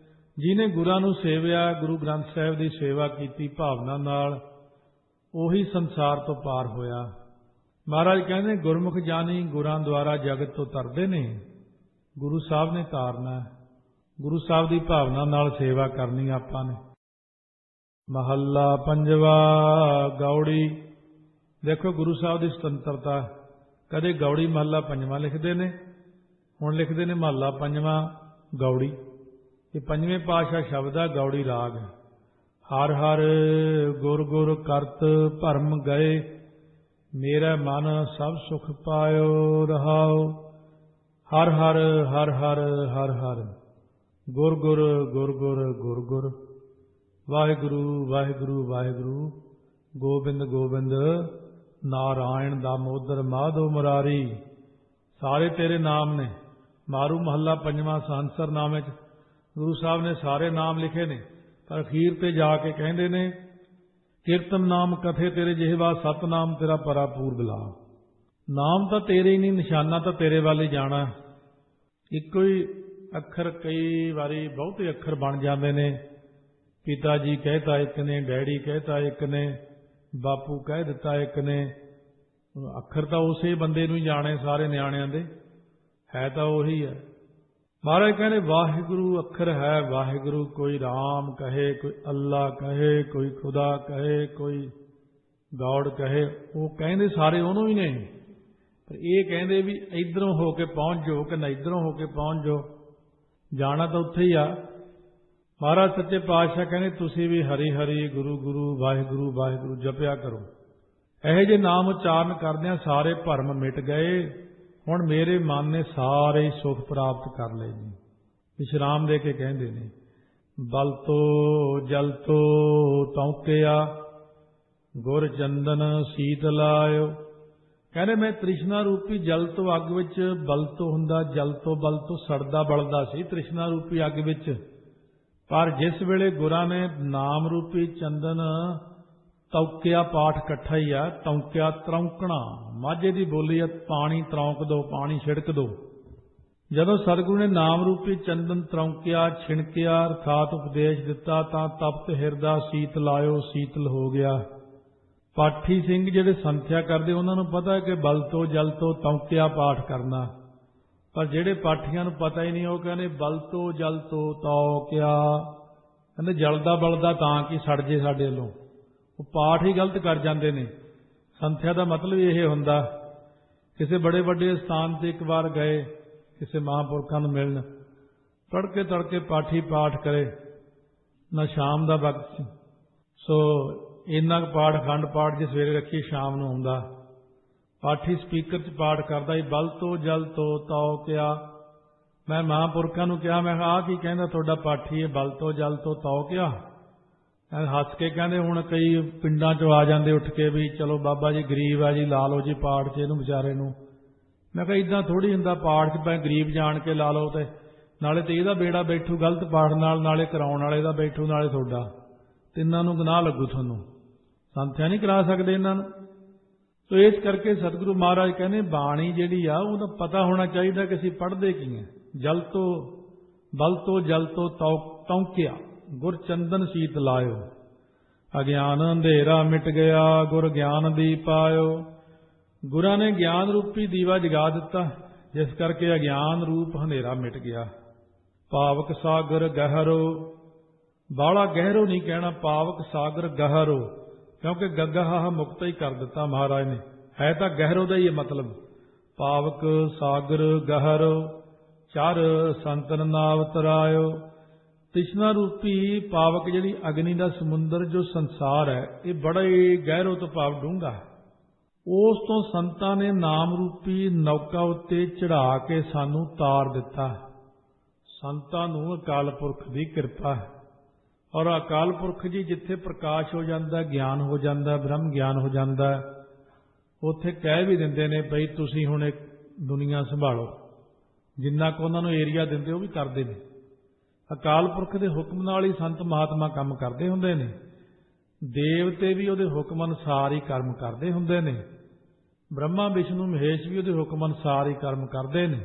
ਜਿਹਨੇ ਗੁਰਾਂ ਨੂੰ ਸੇਵਿਆ, ਗੁਰੂ ਗ੍ਰੰਥ ਸਾਹਿਬ ਦੀ ਸੇਵਾ ਕੀਤੀ ਭਾਵਨਾ ਨਾਲ, ਉਹੀ ਸੰਸਾਰ ਤੋਂ ਪਾਰ ਹੋਇਆ। ਮਹਾਰਾਜ ਕਹਿੰਦੇ ਗੁਰਮੁਖ ਜਾਨੀ ਗੁਰਾਂ ਦੁਆਰਾ ਜਗਤ ਤੋਂ ਤਰਦੇ ਨੇ। ਗੁਰੂ ਸਾਹਿਬ ਨੇ ਤਾਰਨਾ, ਗੁਰੂ ਸਾਹਿਬ ਦੀ ਭਾਵਨਾ ਨਾਲ ਸੇਵਾ ਕਰਨੀ ਆਪਾਂ ਨੇ। ਮਹੱਲਾ ਪੰਜਵਾ ਗੌੜੀ। ਦੇਖੋ ਗੁਰੂ ਸਾਹਿਬ ਦੀ ਸੁਤੰਤਰਤਾ, ਕਦੇ ਗੌੜੀ ਮਹੱਲਾ ਪੰਜਵਾਂ ਲਿਖਦੇ ਨੇ, ਹੁਣ ਲਿਖਦੇ ਨੇ ਮਹੱਲਾ ਪੰਜਵਾਂ ਗੌੜੀ। ਇਹ ਪੰਜਵੇਂ ਪਾਤਸ਼ਾਹ ਸ਼ਬਦ ਆ, ਗੌੜੀ ਰਾਗ। ਹਰ ਹਰ ਗੁਰ ਗੁਰ ਕਰਤ ਭਰਮ ਗਏ, ਮੇਰਾ ਮਨ ਸਭ ਸੁਖ ਪਾਇਓ ਰਹਾਓ। ਹਰ ਹਰ ਹਰ ਹਰ ਹਰ ਹਰ, ਗੁਰ ਗੁਰ ਗੁਰ ਗੁਰ ਗੁਰ ਗੁਰ, ਵਾਹਿਗੁਰੂ ਵਾਹਿਗੁਰੂ ਵਾਹਿਗੁਰੂ, ਗੋਬਿੰਦ ਗੋਬਿੰਦ, ਨਾਰਾਇਣ ਦਾਮੋਦਰ ਮਾਧੋ ਮੁਰਾਰੀ। ਸਾਰੇ ਤੇਰੇ ਨਾਮ ਨੇ। ਮਾਰੂ ਮਹੱਲਾ ਪੰਜਵਾਂ ਸਹੰਸਰਨਾਮੇ 'ਚ ਗੁਰੂ ਸਾਹਿਬ ਨੇ ਸਾਰੇ ਨਾਮ ਲਿਖੇ ਨੇ, ਪਰ ਅਖੀਰ ਤੇ ਜਾ ਕੇ ਕਹਿੰਦੇ ਨੇ ਕੀਰਤਨ ਨਾਮ ਕਥੇ ਤੇਰੇ ਜਿਹਵਾ, ਸਤਨਾਮ ਤੇਰਾ ਪਰਾਪੂਰ ਬਿਲਾ। ਨਾਮ ਤਾਂ ਤੇਰੇ ਹੀ ਨਹੀਂ, ਨਿਸ਼ਾਨਾ ਤਾਂ ਤੇਰੇ ਵੱਲ ਹੀ ਜਾਣਾ। ਇੱਕੋ ਹੀ ਅੱਖਰ ਕਈ ਵਾਰੀ ਬਹੁਤੇ ਅੱਖਰ ਬਣ ਜਾਂਦੇ ਨੇ। ਪਿਤਾ ਜੀ ਕਹਿਤਾ ਇੱਕ ਨੇ, ਡੈਡੀ ਕਹਿਤਾ ਇੱਕ ਨੇ, ਬਾਪੂ ਕਹਿ ਦਿੱਤਾ ਇੱਕ ਨੇ। ਅੱਖਰ ਤਾਂ ਉਸੇ ਬੰਦੇ ਨੂੰ ਹੀ ਜਾਣੇ, ਸਾਰੇ ਨਿਆਣਿਆਂ ਦੇ, ਹੈ ਤਾਂ ਉਹੀ ਹੈ। ਮਹਾਰਾਜ ਕਹਿੰਦੇ ਵਾਹਿਗੁਰੂ ਅੱਖਰ ਹੈ, ਵਾਹਿਗੁਰੂ ਕੋਈ ਰਾਮ ਕਹੇ, ਕੋਈ ਅੱਲਾ ਕਹੇ, ਕੋਈ ਖੁਦਾ ਕਹੇ, ਕੋਈ ਗੌੜ ਕਹੇ, ਉਹ ਕਹਿੰਦੇ ਸਾਰੇ ਉਹਨੂੰ ਹੀ ਨੇ। ਪਰ ਇਹ ਕਹਿੰਦੇ ਵੀ ਇੱਧਰੋਂ ਹੋ ਕੇ ਪਹੁੰਚ ਜਾਓ ਕਿ ਨਾ ਇੱਧਰੋਂ ਹੋ ਕੇ ਪਹੁੰਚ ਜਾਓ, ਜਾਣਾ ਤਾਂ ਉੱਥੇ ਹੀ ਆ। ਮਹਾਰਾਜ ਸੱਚੇ ਪਾਤਸ਼ਾਹ ਕਹਿੰਦੇ ਤੁਸੀਂ ਵੀ ਹਰੀ ਹਰੀ ਗੁਰੂ ਗੁਰੂ ਵਾਹਿਗੁਰੂ ਵਾਹਿਗੁਰੂ ਜਪਿਆ ਕਰੋ। ਇਹੋ ਜਿਹੇ ਨਾਮ ਉਚਾਰਨ ਕਰਦਿਆਂ ਸਾਰੇ ਭਰਮ ਮਿਟ ਗਏ। ਹੁਣ ਮੇਰੇ ਮਨ ਨੇ ਸਾਰੇ ਸੁਖ ਪ੍ਰਾਪਤ ਕਰ ਲਏ ਜੀ। ਵਿਸ਼ਰਾਮ ਦੇ ਕੇ ਕਹਿੰਦੇ ਨੇ ਬਲ ਤੋ ਜਲ ਤੋ ਤੌਕਿਆ, ਗੁਰ ਚੰਦਨ ਸੀਤ ਲਾਇਓ। ਕਹਿੰਦੇ ਮੈਂ ਤ੍ਰਿਸ਼ਨਾ ਰੂਪੀ ਜਲ ਤੋਂ ਅੱਗ ਵਿੱਚ, ਬਲ ਤੋਂ ਹੁੰਦਾ ਜਲ ਤੋਂ, ਬਲ ਤੋਂ ਸੜਦਾ ਬਲਦਾ ਸੀ ਤ੍ਰਿਸ਼ਨਾ ਰੂਪੀ ਅੱਗ ਵਿੱਚ। ਪਰ ਜਿਸ ਵੇਲੇ ਗੁਰਾਂ ਨੇ ਨਾਮ ਰੂਪੀ ਚੰਦਨ ਤੌਕਿਆ, ਪਾਠ ਇਕੱਠਾ ਹੀ ਆ, ਤੌਕਿਆ ਤਰੌਂਕਣਾ, ਮਾਝੇ ਦੀ ਬੋਲੀ ਆ, ਪਾਣੀ ਤਰੌਂਕ ਦੋ, ਪਾਣੀ ਛਿੜਕ ਦੋ। ਜਦੋਂ ਸਤਿਗੁਰੂ ਨੇ ਨਾਮ ਰੂਪੀ ਚੰਦਨ ਤਰੌਂਕਿਆ, ਛਿਣਕਿਆ, ਅਰਥਾਤ ਉਪਦੇਸ਼ ਦਿੱਤਾ, ਤਾਂ ਤਪਤ ਹਿਰਦਾ ਸੀਤ ਲਾਇਓ, ਸੀਤਲ ਹੋ ਗਿਆ। ਪਾਠੀ ਸਿੰਘ ਜਿਹੜੇ ਸੰਥਿਆ ਕਰਦੇ ਉਹਨਾਂ ਨੂੰ ਪਤਾ ਕਿ ਬਲ ਤੋਂ ਜਲ ਤੋਂ ਤੌਕਿਆ ਪਾਠ ਕਰਨਾ, ਪਰ ਜਿਹੜੇ ਪਾਠੀਆਂ ਨੂੰ ਪਤਾ ਹੀ ਨਹੀਂ ਉਹ ਕਹਿੰਦੇ ਬਲ ਤੋਂ ਜਲ ਤੋਂ ਤੌਕਿਆ, ਕਹਿੰਦੇ ਜਲਦਾ ਬਲਦਾ ਤਾਂ ਕਿ ਸੜ ਜੇ ਸਾਡੇ ਵੱਲੋਂ। ਉਹ ਪਾਠ ਹੀ ਗਲਤ ਕਰ ਜਾਂਦੇ ਨੇ। ਸੰਥਿਆ ਦਾ ਮਤਲਬ ਇਹ ਹੁੰਦਾ, ਕਿਸੇ ਬੜੇ ਵੱਡੇ ਸਥਾਨ ਤੇ ਇੱਕ ਵਾਰ ਗਏ ਕਿਸੇ ਮਹਾਂਪੁਰਖਾਂ ਨੂੰ ਮਿਲਣ, ਤੜਕੇ ਤੜਕੇ ਪਾਠੀ ਪਾਠ ਕਰੇ, ਨਾ ਸ਼ਾਮ ਦਾ ਵਕਤ ਸੀ, ਸੋ ਇੰਨਾ ਕੁ ਪਾਠ ਅਖੰਡ ਪਾਠ ਜੇ ਸਵੇਰੇ ਰੱਖੀ ਸ਼ਾਮ ਨੂੰ ਆਉਂਦਾ। ਪਾਠੀ ਸਪੀਕਰ 'ਚ ਪਾਠ ਕਰਦਾ ਹੀ ਬਲ ਤੋਂ ਜਲ ਤੋਂ ਤੌਕਿਆ। ਮੈਂ ਮਹਾਂਪੁਰਖਾਂ ਨੂੰ ਕਿਹਾ, ਮੈਂ ਕਿਹਾ ਆਹ ਕੀ ਕਹਿੰਦਾ ਤੁਹਾਡਾ ਪਾਠੀ ਇਹ ਬਲ ਤੋਂ ਜਲ ਤੋਂ ਤੌਕਿਆ। ਹੱਸ ਕੇ ਕਹਿੰਦੇ ਹੁਣ ਕਈ ਪਿੰਡਾਂ 'ਚੋਂ ਆ ਜਾਂਦੇ ਉੱਠ ਕੇ ਵੀ ਚਲੋ ਬਾਬਾ ਜੀ ਗਰੀਬ ਆ ਜੀ, ਲਾ ਲਓ ਜੀ ਪਾਠ 'ਚ ਇਹਨੂੰ ਵਿਚਾਰੇ ਨੂੰ। ਮੈਂ ਕਿਹਾ ਇੱਦਾਂ ਥੋੜ੍ਹੀ ਹੁੰਦਾ, ਪਾਠ 'ਚ ਭਾਵੇਂ ਗਰੀਬ ਜਾਣ ਕੇ ਲਾ ਲਓ, ਤੇ ਨਾਲੇ ਤੇ ਇਹਦਾ ਬੇੜਾ ਬੈਠੂ ਗਲਤ ਪਾਠ ਨਾਲ, ਨਾਲੇ ਕਰਾਉਣ ਵਾਲੇ ਦਾ ਬੈਠੂ, ਨਾਲੇ ਤੁਹਾਡਾ, ਤਿੰਨਾਂ ਨੂੰ ਗੁਨਾਹ ਲੱਗੂ ਤੁਹਾਨੂੰ। ਸੰਥਿਆ ਨਹੀਂ ਕਰਾ ਸਕਦੇ ਇਹਨਾਂ ਨੂੰ। ਸੋ ਇਸ ਕਰਕੇ ਸਤਿਗੁਰੂ ਮਹਾਰਾਜ ਕਹਿੰਦੇ ਬਾਣੀ ਜਿਹੜੀ ਆ ਉਹਦਾ ਪਤਾ ਹੋਣਾ ਚਾਹੀਦਾ ਕਿ ਅਸੀਂ ਪੜ੍ਹਦੇ ਕੀ ਹਾਂ। ਜਲ ਤੋਂ ਬਲ ਤੋਂ ਜਲ ਤੋਂ ਤੌਕਿਆ, ਗੁਰ ਚੰਦਨ ਸੀਤ ਲਾਇਓ। ਅਗਿਆਨ ਅੰਧੇਰਾ ਮਿਟ ਗਿਆ, ਗੁਰ ਗਿਆਨ ਦੀਪ ਆਇਓ। ਗੁਰਾਂ ਨੇ ਗਿਆਨ ਰੂਪੀ ਦੀਵਾ ਜਗਾ ਦਿੱਤਾ, ਜਿਸ ਕਰਕੇ ਅਗਿਆਨ ਰੂਪ ਹਨੇਰਾ ਮਿਟ ਗਿਆ। ਪਾਵਕ ਸਾਗਰ ਗਹਿਰੋ, ਬਾਹਲਾ ਗਹਿਰੋ ਨਹੀਂ ਕਹਿਣਾ, ਪਾਵਕ ਸਾਗਰ ਗਹਿਰੋ, ਕਿਉਂਕਿ ਗੱਗਾ ਮੁਕਤ ਹੀ ਕਰ ਦਿੱਤਾ ਮਹਾਰਾਜ ਨੇ, ਹੈ ਤਾਂ ਗਹਿਰੋ ਦਾ ਹੀ ਮਤਲਬ। ਪਾਵਕ ਸਾਗਰ ਗਹਿਰੋ, ਚਰ ਸੰਤਨ ਨਾਵ ਤਰਾਇਓ। ਤ੍ਰਿਸ਼ਨਾ ਰੂਪੀ ਪਾਵਕ ਜਿਹੜੀ ਅਗਨੀ ਦਾ ਸਮੁੰਦਰ ਜੋ ਸੰਸਾਰ ਹੈ, ਇਹ ਬੜਾ ਹੀ ਗਹਿਰੋ ਤੋਂ ਭਾਵ ਡੂੰਘਾ ਹੈ। ਉਸ ਤੋਂ ਸੰਤਾਂ ਨੇ ਨਾਮ ਰੂਪੀ ਨੌਕਾ ਉੱਤੇ ਚੜਾ ਕੇ ਸਾਨੂੰ ਤਾਰ ਦਿੱਤਾ। ਸੰਤਾਂ ਨੂੰ ਅਕਾਲ ਪੁਰਖ ਦੀ ਕਿਰਪਾ ਹੈ, ਔਰ ਅਕਾਲ ਪੁਰਖ ਜੀ ਜਿੱਥੇ ਪ੍ਰਕਾਸ਼ ਹੋ ਜਾਂਦਾ, ਗਿਆਨ ਹੋ ਜਾਂਦਾ, ਬ੍ਰਹਮ ਗਿਆਨ ਹੋ ਜਾਂਦਾ, ਉੱਥੇ ਕਹਿ ਵੀ ਦਿੰਦੇ ਨੇ ਬਈ ਤੁਸੀਂ ਹੁਣ ਇੱਕ ਦੁਨੀਆ ਸੰਭਾਲੋ। जिन्ना को उन्होंने एरिया दिंदे वो भी करते हैं। अकाल पुरख के हुक्म नाल ही संत महात्मा काम करते हुंदे ने, देवते भी उहदे हुक्म अनुसार ही कर्म करते हुंदे ने, ब्रह्मा विष्णु महेश भी उहदे हुक्म अनुसार ही कर्म करते हैं।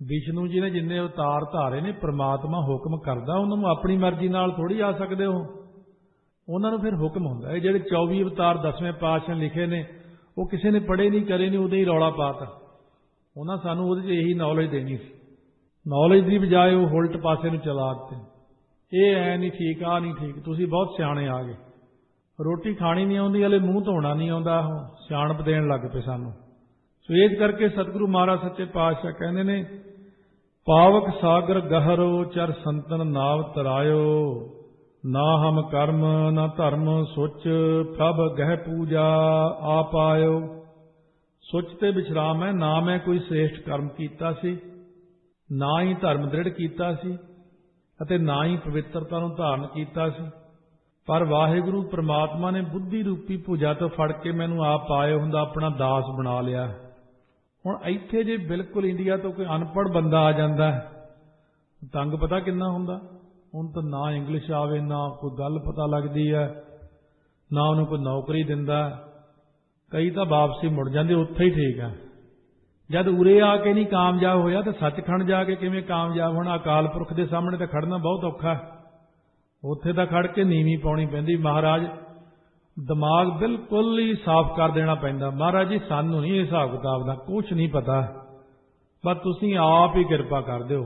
विष्णु जी ने जिन्ने अवतार धारे ने, परमात्मा हुक्म करदा, उन्होंने अपनी मर्जी नाल थोड़ी आ सकते हो, उन्होंने फिर हुक्म हुंदा। ये जिहड़े 24 अवतार 10वें पातशाह लिखे ने वो किसी ने पढ़े नहीं करे नहीं, उदे ही रौला पाता। उन्होंने सानू उहदे च यही नॉलेज देनी सी, नॉलेज की बजाय वो उल्ट पासे नूं चला दिते। ये ऐ नहीं ठीक, आ नहीं ठीक, तुसीं बहुत सियाणे आ गए, रोटी खानी नहीं आउंदी, हले मूँह धोना नहीं आउंदा, सियाणप देण लग पे सानू। सो इस करके सतगुरु महाराज सच्चे पातशाह कहंदे ने, पावक सागर गहरो चर संतन नाव तरायो, ना हम कर्म ना धर्म सुच प्रभ गह पूजा आप आयो। सुच ते विश्राम है, ना मैं कोई श्रेष्ठ कर्म कीता सी, ना ही धर्म दृढ़ कीता सी, अते ना ही पवित्रता नूं धारण कीता सी, पर वाहिगुरू परमात्मा ने बुद्धि रूपी भुजा तो फड़ के मैनू आप आए हुंदा अपना दास बना लिया। हुण इत्थे जे बिल्कुल इंडिया तो कोई अनपढ़ बंदा आ जांदा है, तंग पता किन्ना हुंदा। उन तो ना इंग्लिश आवे, ना कोई गल पता लगती है, ना उन्हें कोई नौकरी दिंदा। कई तो वापसी मुड़ जाते, उत्थे ही ठीक है। जब उरे आके नहीं कामयाब होया तो सचखंड जाके किवें कामयाब होना। अकाल पुरख के सामने तो खड़ना बहुत औखा है, उत्थे तो खड़ के नीवी पाउणी पैंदी। महाराज दिमाग बिल्कुल ही साफ कर देना पैंदा, महाराज जी सानू नहीं हिसाब किताब का कुछ नहीं पता, बस तुसीं आप ही किरपा कर दिओ।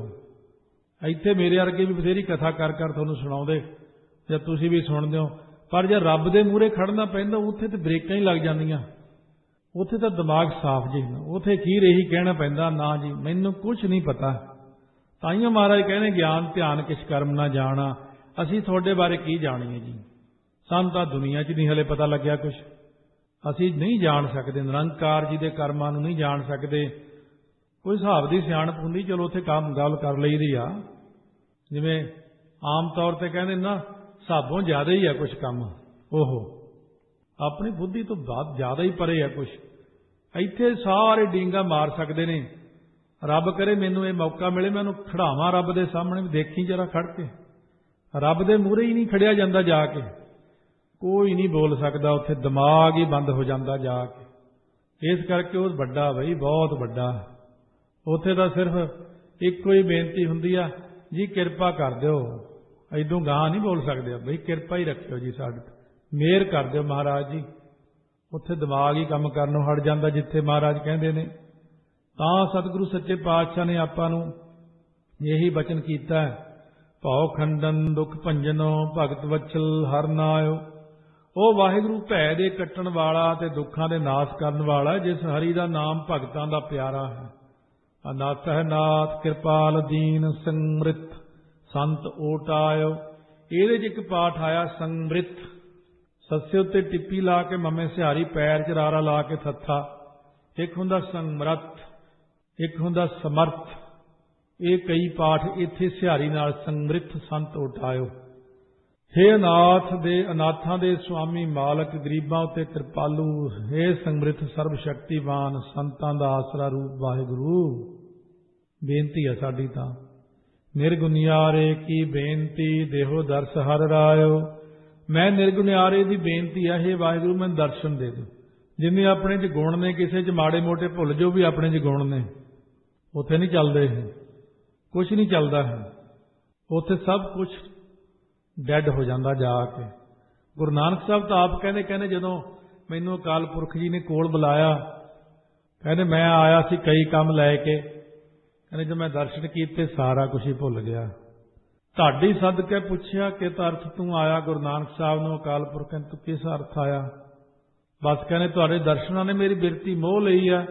इत्थे मेरे वर्गे भी बथेरी कथा कर तुहानूं सुणाउंदे, जब तुसीं भी सुणदे हो, पर जब रब दे मूहरे खड़ना पैंदा उत्थे तो ब्रेकां ही लग जांदियां, उत्थे तो दिमाग साफ जी ना, उत्थे खीर यही कहना पैंदा, ना जी मैनूं कुछ नहीं पता। ताइयों महाराज कहने ज्ञान ध्यान किस कर्म ना जाना, असीं तुहाडे बारे की जाणीए जी, सानूं तां दुनिया च नहीं हले पता लग्या कुछ, असीं नहीं जाण सकदे, निरंकार जी दे कर्मां नूं नहीं जाण सकदे। कोई हिसाब की सियाणप हुंदी चलो उत्थे काम गल कर लईदी आ, जिवें आम तौर पर कहते ना हिसाबों ज्यादा ही है कुछ काम, ओहो अपनी बुद्धि तो बहुत ज्यादा ही परे है कुछ। इत्थे सारे डींगा मार सकते ने, रब करे मैनू ये मौका मिले मैं उन्हें खड़ावां रब दे सामने, देखी जरा खड़ के, रब दे मूहरे ही नहीं खड़िया जांदा, जाके कोई नहीं बोल सकता, उत्थे दिमाग ही बंद हो जाता जाके। इस करके वो वड्डा बई बहुत वड्डा, उत्थे तां सिर्फ इक्को ही बेनती हुंदी आ जी किरपा कर दिओ, इदों गां नहीं बोल सकते, बई किरपा ही रखियो जी साडे ते, मेहर कर दिओ महाराज जी। उत्थे दिमाग ही काम करनों हट जाता जिथे महाराज कहंदे ने। तां सतगुरु सच्चे पातशाह ने आपां नूं यही बचन कीता है, भौ खंडन दुख भंजनो भगत वत्सल हर नायो। ਉਹ वाहिगुरू भै दे कट्टण वाला ते दुखां दे नाश करन वाला, जिस हरि दा नाम भगतां दा प्यारा है। अनाथ है नाथ कृपाल दीन संमृत संत ओट आयो। ਇਹਦੇ 'ਚ ਇੱਕ ਪਾਠ ਆਇਆ ਸੰਮ੍ਰਿਤ, ਸੱਸੇ ਉੱਤੇ ਟਿੱਪੀ ਲਾ ਕੇ ਮਮੇ ਸਿਹਾਰੀ, ਪੈਰ 'ਚ ਰਾਰਾ ਲਾ ਕੇ ਥੱਥਾ। ਇੱਕ ਹੁੰਦਾ ਸੰਮਰਤ, ਇੱਕ ਹੁੰਦਾ ਸਮਰਥ। ਇਹ ਕਈ ਪਾਠ ਇੱਥੇ ਸਿਹਾਰੀ ਨਾਲ ਸੰਮ੍ਰਿਤ ਸੰਤ ओट आयो। हे अनाथ दे अनाथां दे स्वामी मालक गरीबां उत्ते कृपालू, हे संमृत सर्व शक्तिवान संतां दा आसरा रूप वाहिगुरू। बेनती है साडी तां निर्गुनियारे की बेनती देहो दर्श हर रायो। मैं निर्गुनियारे दी बेनती है, हे वाहिगुरू मैं दर्शन दे दो। जिन्ने अपने च गुण ने, किसी च माड़े मोटे भुल जो भी अपने च गुण ने, उत्थे नहीं चलते, कुछ नहीं चलता है, उत्थे सब कुछ डैड हो जाता जाके। गुरु नानक साहब तो आप कहने कहने जदों मैनू अकाल पुरख जी ने कोल बुलाया, कहने मैं आया सी कई काम लैके, कहने जब मैं दर्शन किए सारा कुछ ही भुल गया। ढाडी सदके पुछया कि अर्थ तू आया, गुरु नानक साहब ने अकाल पुरख तू किस अर्थ आया? बस कहने तुहाडे दर्शनां ने मेरी बिरती मोह लई है,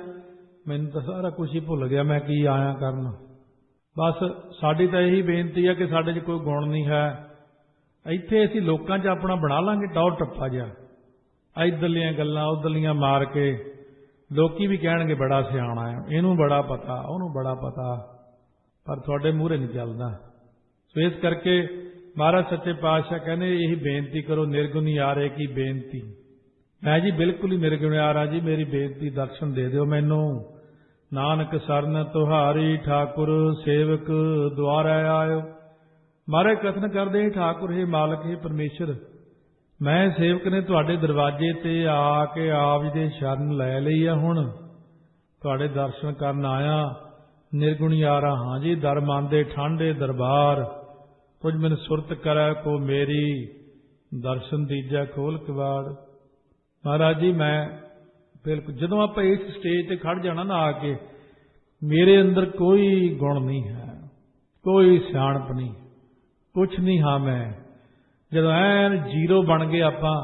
मैनू तो सारा कुछ ही भुल गया, मैं की आया करन। बस साडी तो यही बेनती है कि साडे च कोई गुण नहीं है, ਇੱਥੇ ਅਸੀਂ ਲੋਕਾਂ 'ਚ ਆਪਣਾ ਬਣਾ ਲਾਂਗੇ ਟੌਰ ਟੱਪਾ ਜਿਹਾ, ਇੱਧਰਲੀਆਂ ਗੱਲਾਂ ਉੱਧਰਲੀਆਂ ਮਾਰ ਕੇ ਲੋਕੀ ਵੀ ਕਹਿਣਗੇ ਬੜਾ ਸਿਆਣਾ ਹੈ, ਇਹਨੂੰ ਬੜਾ ਪਤਾ, ਉਹਨੂੰ ਬੜਾ ਪਤਾ, ਪਰ ਤੁਹਾਡੇ ਮੂਹਰੇ ਨਹੀਂ ਚੱਲਦਾ। ਸੋ ਇਸ ਕਰਕੇ ਮਹਾਰਾਜ ਸੱਚੇ ਪਾਤਸ਼ਾਹ ਕਹਿੰਦੇ ਇਹੀ ਬੇਨਤੀ ਕਰੋ, ਨਿਰਗੁਣਿਆਰੇ ਕੀ ਬੇਨਤੀ। मैं जी बिल्कुल ही निर्गुणियारा जी, मेरी बेनती दर्शन दे दिओ मैनू। नानक सरन तुहारी ठाकुर सेवक द्वारै आयो। महाराज कथन करदे ठाकुर हे मालक हे परमेश्वर, मैं सेवक ने तुहाडे दरवाजे ते आके आप जी दे शरण लै लई आ। हुण तुहाडे दर्शन करन आया, निर्गुण यारा हाँ जी। दर मांदे ठांडे दरबार, कुछ मैन सुरत करै को मेरी, दर्शन दीजा खोल किवाड़। महाराज जी मैं बिल्कुल जदों आप इस स्टेज ते खड़ जाना ना आके, मेरे अंदर कोई गुण नहीं है, कोई सियाणप नहीं, कुछ नहीं। हाँ मैं जदों ऐन जीरो बन गए आपां,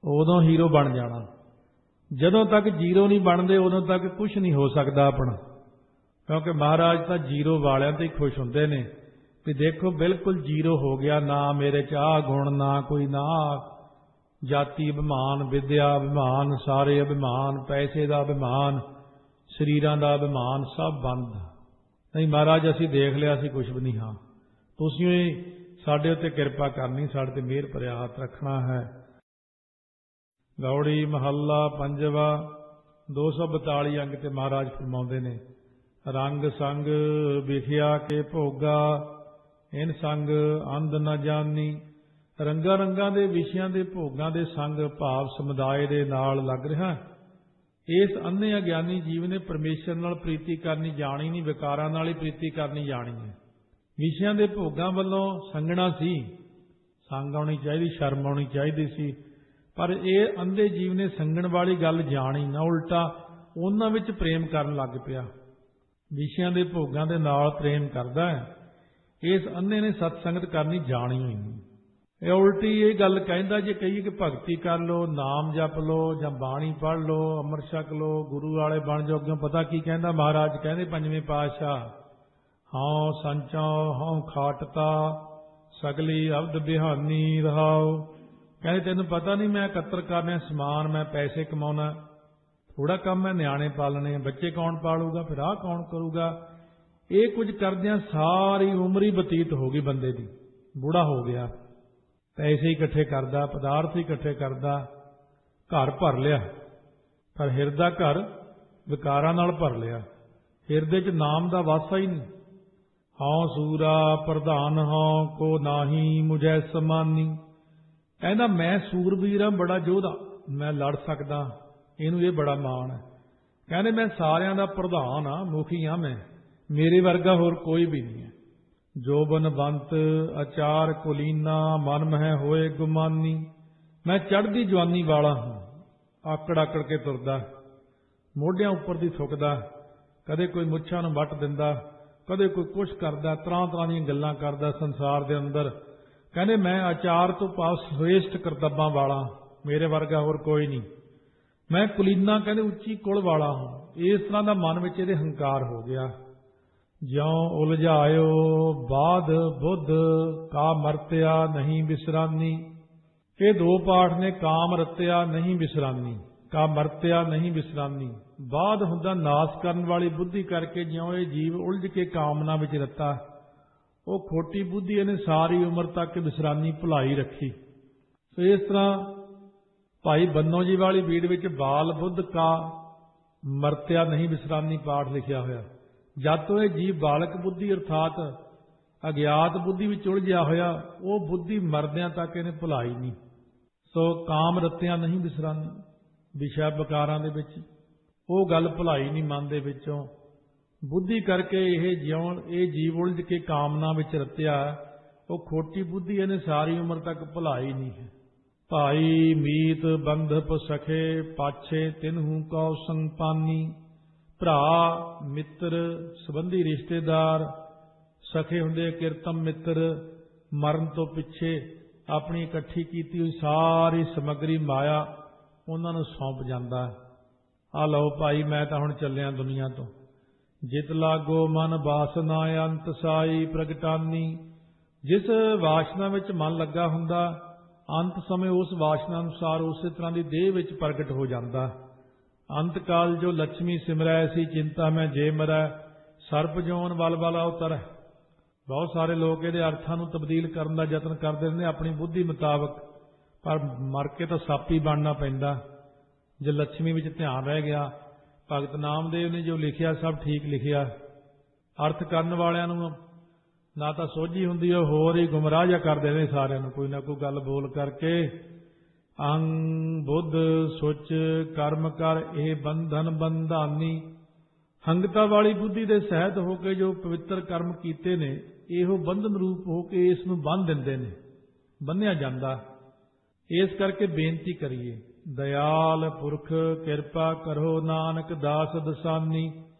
उदों हीरो बन जाना। जदों तक जीरो नहीं बनते उदों तक कुछ नहीं हो सकता अपना, क्योंकि महाराज तो जीरो वालियां ते ही खुश हुंदे ने कि देखो बिल्कुल जीरो हो गया, ना मेरे च आ गुण, ना कोई ना जाति अभिमान, विद्या अभिमान, सारे अभिमान, पैसे का अभिमान, शरीरां दा अभिमान, सब बंद। नहीं महाराज असीं देख लिया, असीं कुछ भी नहीं। हाँ तुसीं ही साडे उत्ते किरपा करनी, साडे ते मेहर भरिया हत्थ रखना है। गौड़ी महला पंजवा 242 अंग ते महाराज फरमाउंदे ने, रंग संग विखिया के भोगा, इन संग अंध न जानी। रंगा रंगा दे विषयां दे भोगां दे संग भाव समुदाय दे नाल लग रहा। इस अन्ने अज्ञानी जीव ने परमेश्वर नाल प्रीति करनी जानी नहीं, विकारां नाल ही प्रीति करनी जानी है। विषयां दे भोगां वल्लों संगना सी, संग आउणी चाहीदी, शर्म आउणी चाहीदी सी, पर यह अंधे जीव ने संगण वाली गल जानी ना, उल्टा उन्हां विच प्रेम करन लग पिया। विषयां दे भोगां दे नाल प्रेम करदा है। इस अन्ने ने सत्संगत करनी जानी ही नहीं। ये उल्टी ये गल कहंदा, जे कहिए कि भगती कर लो, नाम जप लो, जां बाणी पढ़ लो, अमृत छक लो, गुरु वाले बन जाओ। क्यों पता की कहंदा महाराज, कहंदे पंजवें पातशाह, हाँ संचो हाँ खाटता सगली अवध बिहानी रहाओ। कहंदे तैनूं पता नहीं मैं कतर करने समान, मैं पैसे कमाउणा, थोड़ा कम मैं न्याणे पालने, बच्चे कौन पालूगा, फिर आह कौन करूगा। ये कुछ करदियां सारी उम्र ही बतीत हो गई बंदे दी, बूढ़ा हो गया, पैसे इकट्ठे करदा, पदार्थ इकट्ठे करदा, घर भर लिया, पर हिरदा घर विकारां नाल भर लिया। हिरदे च नाम दा वासा ही नहीं। हाँ सूरा प्रधान हाँ को नाही मुझे समानी। कहना मैं सूरवीर हाँ, बड़ा योधा, मैं लड़ सकदा, इनू ये बड़ा मान है। कहने मैं सारियां दा प्रधान हाँ, मुखी हाँ, मैं मेरे वर्गा होर कोई भी नहीं है। जोबन बंत अचार कुलीना मन मह होए गुमानी। मैं चढ़दी जवानी वाला हूं, आकड़ आकड़ के तुरदा, मोढियां उपर दी थुकदा, कदे कोई मुच्छां नूं वट दिंदा, कदे कोई कुछ करदा, तरह तरह दी गल्लां करदा संसार दे अंदर। कहने मैं आचार तो भाव श्रेष्ठ करतबां वाला, मेरे वर्गा होर कोई नहीं। मैं कुलीना कहने उच्ची कुल वाला हूं। इस तरह का मन विच इहदे हंकार हो गया। ज्यों उलझायो बाध बुद्ध का मरत्या नहीं बिसरानी। ये दो पाठ ने, काम रत्या नहीं बिसरानी, का मरत्या नहीं बिसरानी। बाध हुंदा नाश करन वाली बुद्धि करके ज्यों ये जीव उलझ के कामना विच रत्ता, वो खोटी बुद्धि इहने सारी उम्र तक बिसरानी भुलाई रखी। तो इस तरह भाई बन्नों जी वाली बीड़ विच बाल बुद्ध का मरत्या नहीं बिसरानी पाठ लिखिया होया। जद तो यह जीव बालक बुद्धि अर्थात अज्ञात बुद्धि विच उलझिया होया, वो बुद्धि मरदियां तक इहने भुलाई नहीं। सो काम रत्तियां नहीं बिसरानी, विषय विकारां दे विच वो गल भुलाई नहीं मन दे विचों। बुद्धि करके यह ज्यों ये जीव उलझ के कामना विच रत्या, वो खोटी बुद्धि इहने सारी उम्र तक भुलाई नहीं है। भाई मीत बंधप सखे पाछे तिन्हू कौ संग पानी। भरा मित्र संबंधी रिश्तेदार सखे हुंदे किरतम मित्र, मरण तो पिछे अपनी इकट्ठी कीती हुई सारी समग्री माया उन्हां नूं सौंप जांदा। आ लो भाई मैं तां हुण चलिया दुनिया तो, जित लागो मन वासना अंत साई प्रगटानी। जिस वासना विच मन लगा हुंदा, अंत समय उस वासना अनुसार उस तरह की देह विच प्रगट हो जाता। अंत काल जो लक्ष्मी सिमरै सी चिंता में जे मरै, सर्प जोन वल वल उतर। बहुत सारे लोग ये अर्थां नूं तब्दील करने का यत्न करते रहंदे अपनी बुद्धि मुताबक, पर मर के तो सप ही बनना पैंदा। जे लक्ष्मी विच ध्यान रह गया भगत नामदेव ने जो लिखिया सब ठीक लिखिया। अर्थ करन वालियां नूं ना तो सोझी हुंदी, होर ही गुमराह जा कर देने सारिਆਂ ਨੂੰ, कोई ना कोई गल बोल करके। अंग बुद्ध सुच कर्म कर ए बंधन बंधानी। हंगता वाली बुद्धि दे सहित होके जो पवित्र कर्म कीते ने, ਇਹੋ ਬੰਧਨ रूप होके इस नूं बंध दिंदे ने, ਬੰਨਿਆ ਜਾਂਦਾ। इस करके बेनती करिए, दयाल पुरख किरपा करो नानक दास दसानी।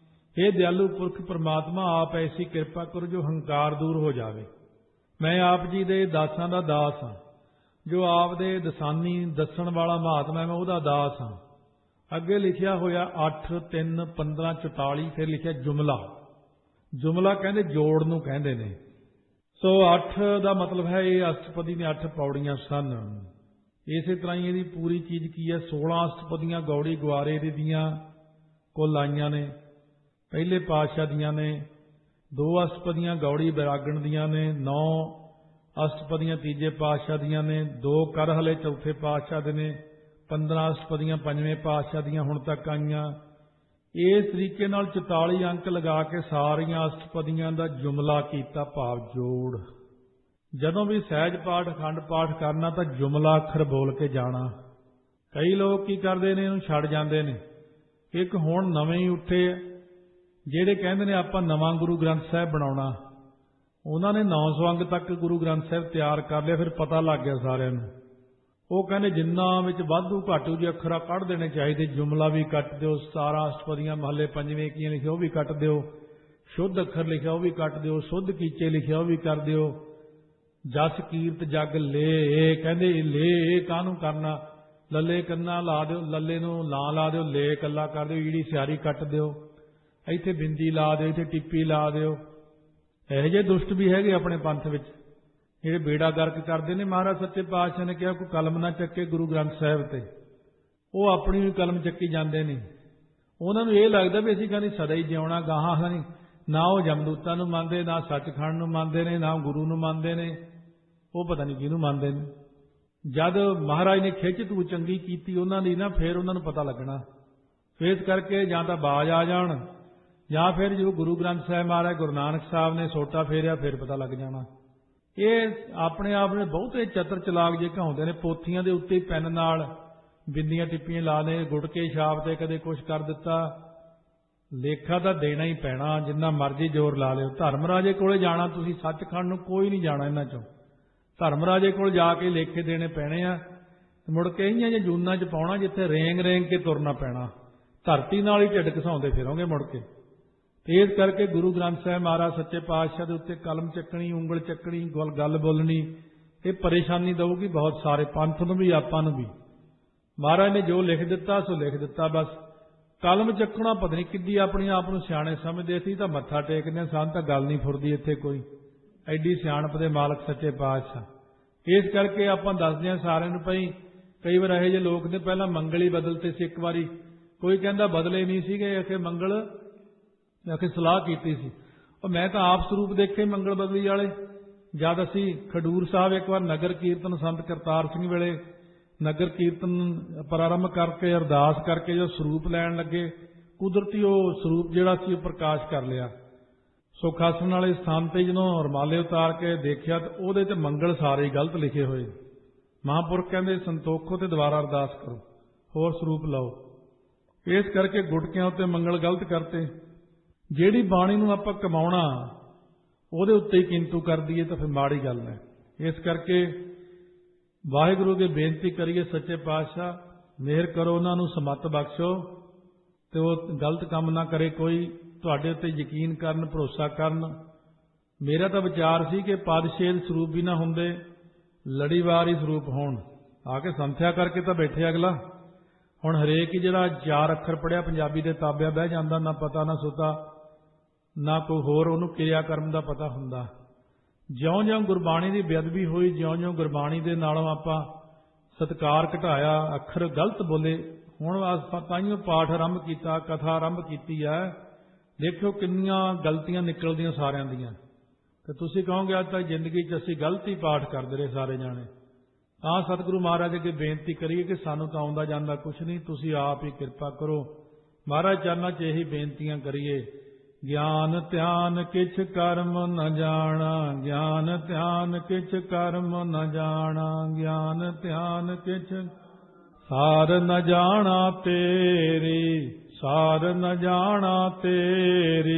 हे दयालु पुरख परमात्मा, आप ऐसी किरपा करो जो हंकार दूर हो जावे। मैं आप जी दे दासां दा दास हां, जो आप दे दसानी दसन वाला महात्मा है, मैं ਉਹਦਾ दास हां। ਅੱਗੇ ਲਿਖਿਆ ਹੋਇਆ 8 3 15 44, ਫਿਰ ਲਿਖਿਆ ਜੁਮਲਾ। ਜੁਮਲਾ ਕਹਿੰਦੇ ਜੋੜ ਨੂੰ ਕਹਿੰਦੇ ਨੇ। ਸੋ 8 ਦਾ ਮਤਲਬ ਹੈ ਇਹ ਅਸ਼ਟਪਦੀ ਦੀਆਂ 8 ਪੌੜੀਆਂ ਸਨ। ਇਸੇ ਤਰ੍ਹਾਂ ਹੀ ਇਹਦੀ ਪੂਰੀ ਚੀਜ਼ ਕੀ ਹੈ, 16 ਅਸ਼ਟਪਦੀਆਂ ਗੌੜੀ ਗੁਆਰੇ ਦੀਆਂ ਕੁੱਲ ਆਈਆਂ ਨੇ, ਪਹਿਲੇ ਪਾਤਸ਼ਾਹ ਦੀਆਂ ਨੇ। 2 ਅਸ਼ਟਪਦੀਆਂ ਗੌੜੀ ਬੈਰਾਗਣ ਦੀਆਂ ਨੇ, 9 ਅਸ਼ਟਪਦੀਆਂ ਤੀਜੇ ਪਾਤਸ਼ਾਹ ਦੀਆਂ ਨੇ, 2 ਕਰ ਹਲੇ ਚੌਥੇ ਪਾਤਸ਼ਾਹ ਦੇ ਨੇ, 15 ਅਸ਼ਟਪਦੀਆਂ ਪੰਜਵੇਂ ਪਾਤਸ਼ਾਹ ਦੀਆਂ ਹੁਣ ਤੱਕ ਆਈਆਂ। ਇਸ ਤਰੀਕੇ ਨਾਲ 44 ਅੰਕ ਲਗਾ ਕੇ ਸਾਰੀਆਂ ਅਸ਼ਟਪਦੀਆਂ ਦਾ ਜੁਮਲਾ ਕੀਤਾ, ਭਾਵ ਜੋੜ। ਜਦੋਂ ਵੀ ਸਹਿਜ ਪਾਠ ਅਖੰਡ ਪਾਠ ਕਰਨਾ ਤਾਂ ਜੁਮਲਾ ਅੱਖਰ ਬੋਲ ਕੇ ਜਾਣਾ। ਕਈ ਲੋਕ ਕੀ ਕਰਦੇ ਨੇ, ਇਹਨੂੰ ਛੱਡ ਜਾਂਦੇ ਨੇ। ਇੱਕ ਹੁਣ ਨਵੇਂ ਹੀ ਉੱਠੇ ਜਿਹੜੇ ਕਹਿੰਦੇ ਨੇ ਆਪਾਂ ਨਵਾਂ ਗੁਰੂ ਗ੍ਰੰਥ ਸਾਹਿਬ ਬਣਾਉਣਾ। ਉਹਨਾਂ ਨੇ 900 ਅੰਗ ਤੱਕ ਗੁਰੂ ਗ੍ਰੰਥ ਸਾਹਿਬ ਤਿਆਰ ਕਰ ਲਿਆ, ਫਿਰ ਪਤਾ ਲੱਗ ਗਿਆ ਸਾਰਿਆਂ ਨੂੰ। ਉਹ ਕਹਿੰਦੇ ਜਿੰਨਾ ਵਿੱਚ ਵਾਧੂ ਘਾਟੂ ਜਿਹੇ ਅੱਖਰ ਕੱਢ ਦੇਣੇ ਚਾਹੀਦੇ, ਜੁਮਲਾ ਵੀ ਕੱਟ ਦਿਓ, 17 ਅਸ਼ਟਪਦੀਆਂ ਮਹੱਲੇ ਪੰਜਵੇਂ ਕੀ ਲਿਖਿਆ ਉਹ ਵੀ ਕੱਟ ਦਿਓ, ਸ਼ੁੱਧ ਅੱਖਰ ਲਿਖਿਆ ਉਹ ਵੀ ਕੱਟ ਦਿਓ, ਸ਼ੁੱਧ ਕੀਚੇ ਲਿਖਿਆ ਉਹ ਵੀ ਕਰ ਦਿਓ। ਜਸ ਕੀਰਤ ਜਗ ਲੇ, ਇਹ ਕਹਿੰਦੇ ਲੇ ਇਹ ਕਾਹਨੂੰ ਕਰਨਾ, ਲੱਲੇ ਕੰਨਾ ਲਾ ਦਿਓ, ਲੱਲੇ ਨੂੰ ਲਾ ਦਿਓ, ਲੇ ਕੱਲਾ ਕਰ ਦਿਓ, ਈੜੀ ਸਿਆਰੀ ਕੱਟ ਦਿਓ, ਇੱਥੇ ਬਿੰਦੀ ਲਾ ਦਿਓ, ਇੱਥੇ ਟਿੱਪੀ ਲਾ ਦਿਓ। ਇਹੋ ਜਿਹੇ ਦੁਸ਼ਟ ਵੀ ਹੈਗੇ ਆਪਣੇ ਪੰਥ ਵਿੱਚ ਜਿਹੜੇ ਬੇੜਾ ਗਰਕ ਕਰਦੇ ਨੇ। ਮਹਾਰਾਜ ਸੱਚੇ ਪਾਤਸ਼ਾਹ ਨੇ ਕਿਹਾ ਕੋਈ ਕਲਮ ਨਾ ਚੱਕੇ ਗੁਰੂ ਗ੍ਰੰਥ ਸਾਹਿਬ ਤੇ, ਉਹ ਆਪਣੀ ਵੀ ਕਲਮ ਚੱਕੀ ਜਾਂਦੇ ਨੇ। ਉਹਨਾਂ ਨੂੰ ਇਹ ਲੱਗਦਾ ਵੀ ਅਸੀਂ ਕਹਿੰਦੇ ਸਦਾ ਹੀ ਜਿਉਣਾ ਗਾਹਾਂ ਨਹੀਂ। ਨਾ ਉਹ ਜਮਦੂਤਾਂ ਨੂੰ ਮੰਨਦੇ, ਨਾ ਸੱਚਖੰਡ ਨੂੰ ਮੰਨਦੇ ਨੇ, ਨਾ ਗੁਰੂ ਨੂੰ ਮੰਨਦੇ ਨੇ, ਉਹ ਪਤਾ ਨਹੀਂ ਕਿਹਨੂੰ ਮੰਨਦੇ ਨੇ। ਜਦ ਮਹਾਰਾਜ ਨੇ ਖਿੱਚ ਤੂ ਚੰਗੀ ਕੀਤੀ ਉਹਨਾਂ ਦੀ ਨਾ, ਫਿਰ ਉਹਨਾਂ ਨੂੰ ਪਤਾ ਲੱਗਣਾ। ਇਸ ਕਰਕੇ ਜਾਂ ਤਾਂ ਬਾਜ਼ ਆ ਜਾਣ, ਜਾਂ ਫਿਰ ਜੋ ਗੁਰੂ ਗ੍ਰੰਥ ਸਾਹਿਬ ਮਹਾਰਾਜ ਗੁਰੂ ਨਾਨਕ ਸਾਹਿਬ ਨੇ ਸੋਟਾ ਫੇਰਿਆ, ਫਿਰ ਪਤਾ ਲੱਗ ਜਾਣਾ। ਇਹ ਆਪਣੇ ਆਪ ਨੇ ਬਹੁਤੇ ਚਤਰ ਚਲਾਕ ਜੇ ਕਹਾਉਂਦੇ ਨੇ। ਪੋਥੀਆਂ ਦੇ ਉੱਤੇ ਪੈਨ ਨਾਲ ਬਿੰਦੀਆਂ ਟਿੱਪੀਆਂ ਲਾ ਦੇ, ਗੁਟਕੇ ਛਾਪ ਤੇ ਕਦੇ ਕੁਛ ਕਰ ਦਿੱਤਾ। ਲੇਖਾ ਤਾਂ ਦੇਣਾ ਹੀ ਪੈਣਾ, ਜਿੰਨਾ ਮਰਜ਼ੀ ਜ਼ੋਰ ਲਾ ਲਿਓ। ਧਰਮ ਰਾਜੇ ਕੋਲੇ ਜਾਣਾ ਤੁਸੀਂ, ਸੱਚਖੰਡ ਨੂੰ ਕੋਈ ਨਹੀਂ ਜਾਣਾ ਇਹਨਾਂ ਚੋਂ। ਧਰਮ ਰਾਜੇ ਕੋਲ ਜਾ ਕੇ ਲੇਖੇ ਦੇਣੇ ਪੈਣੇ ਆ। ਮੁੜ ਕੇ ਇਹੀਆਂ ਜੇ ਜੂਨਾਂ 'ਚ ਪਾਉਣਾ ਜਿੱਥੇ ਰੇਂਗ ਰੇਂਗ ਕੇ ਤੁਰਨਾ ਪੈਣਾ। ਧਰਤੀ ਨਾਲ ਹੀ ਢਿੱਡ ਘਸਾਉਂਦੇ ਫਿਰੋਗੇ ਮੁੜ ਕੇ। ਇਸ ਕਰਕੇ ਗੁਰੂ ਗ੍ਰੰਥ ਸਾਹਿਬ ਮਹਾਰਾਜ ਸੱਚੇ ਪਾਤਸ਼ਾਹ ਦੇ ਉੱਤੇ ਕਲਮ ਚੱਕਣੀ, ਉਂਗਲ ਚੱਕਣੀ, ਗੱਲ ਬੋਲਣੀ, ਇਹ ਪਰੇਸ਼ਾਨੀ ਦਊਗੀ ਬਹੁਤ ਸਾਰੇ ਪੰਥ ਨੂੰ ਵੀ, ਆਪਾਂ ਨੂੰ ਵੀ। ਮਹਾਰਾਜ ਨੇ ਜੋ ਲਿਖ ਦਿੱਤਾ ਸੋ ਲਿਖ ਦਿੱਤਾ ਬਸ। ਕਲਮ ਚੱਕਣਾ ਪਤਾ ਨਹੀਂ ਕਿੱਡੀ ਆਪਣੇ ਆਪ ਨੂੰ ਸਿਆਣੇ ਸਮਝਦੇ ਸੀ, ਤਾਂ ਮੱਥਾ ਟੇਕਦੇ ਸਾਨੂੰ ਤਾਂ ਗੱਲ ਨਹੀਂ ਫੁਰਦੀ ਇੱਥੇ ਕੋਈ। ਐਡੀ ਸਿਆਣਪ ਦੇ ਮਾਲਕ ਸੱਚੇ ਪਾਤਸ਼ਾਹ। ਇਸ ਕਰਕੇ ਆਪਾਂ ਦੱਸਦੇ ਹਾਂ ਸਾਰਿਆਂ ਨੂੰ ਭਾਈ, ਕਈ ਵਾਰ ਇਹੋ ਜਿਹੇ ਲੋਕ ਨੇ ਪਹਿਲਾਂ ਮੰਗਲ ਹੀ ਬਦਲਤੇ ਸੀ। ਇੱਕ ਵਾਰੀ ਕੋਈ ਕਹਿੰਦਾ ਬਦਲੇ ਨਹੀਂ ਸੀਗੇ, ਅਖੇ ਮੰਗਲ ਅਖੇ ਸਲਾਹ ਕੀਤੀ ਸੀ। ਉਹ ਮੈਂ ਤਾਂ ਆਪ ਸਰੂਪ ਦੇਖੇ ਮੰਗਲ ਬਦਲੀ ਵਾਲੇ। ਜਦ ਅਸੀਂ ਖਡੂਰ ਸਾਹਿਬ ਇੱਕ ਵਾਰ ਨਗਰ ਕੀਰਤਨ ਸੰਤ ਕਰਤਾਰ ਸਿੰਘ ਵੇਲੇ ਨਗਰ ਕੀਰਤਨ ਪ੍ਰਾਰੰਭ ਕਰਕੇ ਅਰਦਾਸ ਕਰਕੇ ਜੋ ਸਰੂਪ ਲੈਣ ਲੱਗੇ, ਕੁਦਰਤੀ ਉਹ ਸਰੂਪ ਜਿਹੜਾ ਸੀ ਉਹ ਪ੍ਰਕਾਸ਼ ਕਰ ਲਿਆ। ਸੁੱਖ ਆਸਣ ਵਾਲੇ ਸਥਾਨ ਤੇ ਜਦੋਂ ਰਮਾਲੇ ਉਤਾਰ ਕੇ ਦੇਖਿਆ ਤਾਂ ਉਹਦੇ ਤੇ ਮੰਗਲ ਸਾਰੇ ਗਲਤ ਲਿਖੇ ਹੋਏ। ਮਹਾਂਪੁਰਖ ਕਹਿੰਦੇ ਸੰਤੋਖੋ ਤੇ ਦੁਬਾਰਾ ਅਰਦਾਸ ਕਰੋ, ਹੋਰ ਸਰੂਪ ਲਾਓ। ਇਸ ਕਰਕੇ ਗੁਟਕਿਆਂ ਉੱਤੇ ਮੰਗਲ ਗਲਤ ਕਰਤੇ। ਜਿਹੜੀ ਬਾਣੀ ਨੂੰ ਆਪਾਂ ਕਮਾਉਣਾ ਉਹਦੇ ਉੱਤੇ ਹੀ ਕਿੰਤੂ ਕਰ ਦਈਏ ਤਾਂ ਫਿਰ ਮਾੜੀ ਗੱਲ ਹੈ। ਇਸ ਕਰਕੇ ਵਾਹਿਗੁਰੂ ਦੇ ਬੇਨਤੀ ਕਰੀਏ, ਸੱਚੇ ਪਾਤਸ਼ਾਹ ਮਿਹਰ ਕਰੋ, ਉਹਨਾਂ ਨੂੰ ਸਮੱਤ ਬਖਸ਼ੋ ਤੇ ਉਹ ਗਲਤ ਕੰਮ ਨਾ ਕਰੇ ਕੋਈ। ਤੁਹਾਡੇ ਉੱਤੇ ਯਕੀਨ ਕਰਨ, ਭਰੋਸਾ ਕਰਨ। ਮੇਰਾ ਤਾਂ ਵਿਚਾਰ ਸੀ ਕਿ ਪਦਛੇਦ ਸਰੂਪ ਵੀ ਨਾ ਹੁੰਦੇ, ਲੜੀਵਾਰ ਹੀ ਸਰੂਪ ਹੋਣ। ਆ ਕੇ ਸੰਥਿਆ ਕਰਕੇ ਤਾਂ ਬੈਠੇ ਅਗਲਾ। ਹੁਣ ਹਰੇਕ ਹੀ ਜਿਹੜਾ 4 ਅੱਖਰ ਪੜਿਆ ਪੰਜਾਬੀ ਦੇ ਤਾਬਿਆ ਬਹਿ ਜਾਂਦਾ, ਨਾ ਪਤਾ ਨਾ ਸੁਤਾ, ਨਾ ਕੋਈ ਹੋਰ ਉਹਨੂੰ ਕਿਰਿਆ ਕਰਮ ਦਾ ਪਤਾ ਹੁੰਦਾ। ਜਿਉਂ-ਜਿਉਂ ਗੁਰਬਾਣੀ ਦੀ ਬੇਅਦਬੀ ਹੋਈ, ਜਿਉਂ-ਜਿਉਂ ਗੁਰਬਾਣੀ ਦੇ ਨਾਲੋਂ ਆਪਾਂ ਸਤਿਕਾਰ ਘਟਾਇਆ, ਅੱਖਰ ਗਲਤ ਬੋਲੇ। ਹੁਣ ਤਾਈਓ ਪਾਠ ਆਰੰਭ ਕੀਤਾ, ਕਥਾ ਆਰੰਭ ਕੀਤੀ ਹੈ। ਦੇਖਿਓ ਕਿੰਨੀਆਂ ਗਲਤੀਆਂ ਨਿਕਲਦੀਆਂ ਸਾਰਿਆਂ ਦੀਆਂ। ਤੇ ਤੁਸੀਂ ਕਹੋਗੇ ਅੱਜ ਤੱਕ ਜ਼ਿੰਦਗੀ 'ਚ ਅਸੀਂ ਗਲਤ ਹੀ ਪਾਠ ਕਰਦੇ ਰਹੇ ਸਾਰੇ ਜਾਣੇ। ਤਾਂ ਸਤਿਗੁਰੂ ਮਹਾਰਾਜ ਅੱਗੇ ਬੇਨਤੀ ਕਰੀਏ ਕਿ ਸਾਨੂੰ ਤਾਂ ਆਉਂਦਾ ਜਾਂਦਾ ਕੁਛ ਨਹੀਂ, ਤੁਸੀਂ ਆਪ ਹੀ ਕਿਰਪਾ ਕਰੋ। ਮਹਾਰਾਜ ਚਰਨਾਂ 'ਚ ਇਹੀ ਬੇਨਤੀਆਂ ਕਰੀਏ। ਗਿਆਨ ਧਿਆਨ ਕਿਛ ਕਰਮ ਨ ਜਾਣਾ, ਗਿਆਨ ਧਿਆਨ ਕਿਛ ਕਰਮ ਨ ਜਾਣਾ, ਗਿਆਨ ਧਿਆਨ ਕਿਛ ਸਾਰ ਨ ਜਾਣਾ ਤੇਰੀ, ਸਾਰ ਨ ਜਾਣਾ ਤੇਰੀ।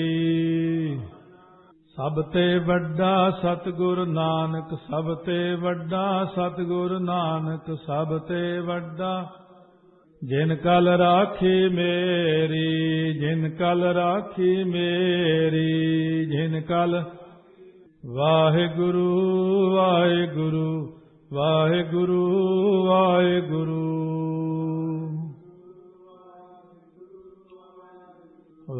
ਸਭ ਤੇ ਵੱਡਾ ਸਤਿਗੁਰ ਨਾਨਕ, ਸਭ ਤੇ ਵੱਡਾ ਸਤਿਗੁਰ ਨਾਨਕ, ਸਭ ਤੇ ਵੱਡਾ ਜਿਨ ਕਲ ਰਾਖੀ ਮੇਰੀ, ਜਿਨ ਕਲ ਰਾਖੀ ਮੇਰੀ, ਜਿਨ ਕਲ। ਵਾਹਿਗੁਰੂ ਵਾਹਿਗੁਰੂ ਵਾਹਿਗੁਰੂ ਵਾਹਿਗੁਰੂ।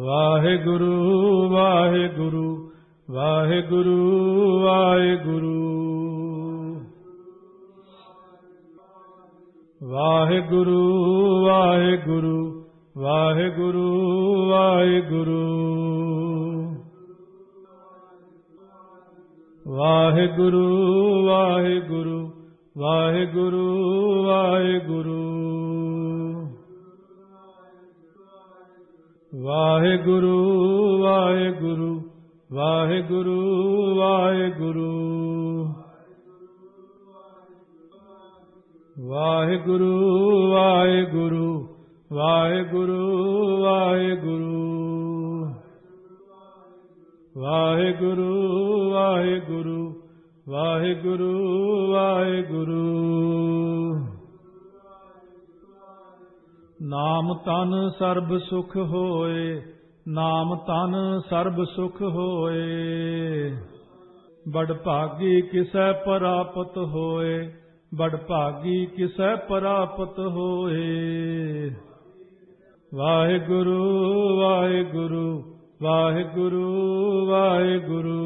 ਵਾਹਿਗੁਰੂ ਵਾਹਿਗੁਰੂ ਵਾਹਿਗੁਰੂ ਵਾਹਿਗੁਰੂ। ਵਾਹਿਗੁਰੂ ਵਾਹਿਗੁਰੂ ਵਾਹਿਗੁਰੂ ਵਾਹਿਗੁਰੂ। ਵਾਹਿਗੁਰੂ ਵਾਹਿਗੁਰੂ ਵਾਹਿਗੁਰੂ ਵਾਹਿਗੁਰੂ। ਵਾਹਿਗੁਰੂ ਵਾਹਿਗੁਰੂ ਵਾਹਿਗੁਰੂ ਵਾਹਿਗੁਰੂ। ਵਾਹਿਗੁਰੂ ਵਾਹਿਗੁਰੂ ਵਾਹਿਗੁਰੂ ਵਾਹਿਗੁਰੂ। ਵਾਹਿਗੁਰੂ ਵਾਹਿਗੁਰੂ ਵਾਹਿਗੁਰੂ ਵਾਹਿਗੁਰੂ। ਨਾਮ ਤਨ ਸਰਬ ਸੁਖ ਹੋਏ, ਨਾਮ ਤਨ ਸਰਬ ਸੁਖ ਹੋਏ। ਬੜ ਭਾਗੀ ਕਿਸੈ ਪ੍ਰਾਪਤ ਹੋਏ, ਬੜ ਭਾਗੀ ਕਿਸੈ ਪ੍ਰਾਪਤ ਹੋਏ। ਵਾਹਿਗੁਰੂ ਵਾਹਿਗੁਰੂ ਵਾਹਿਗੁਰੂ ਵਾਹਿਗੁਰੂ।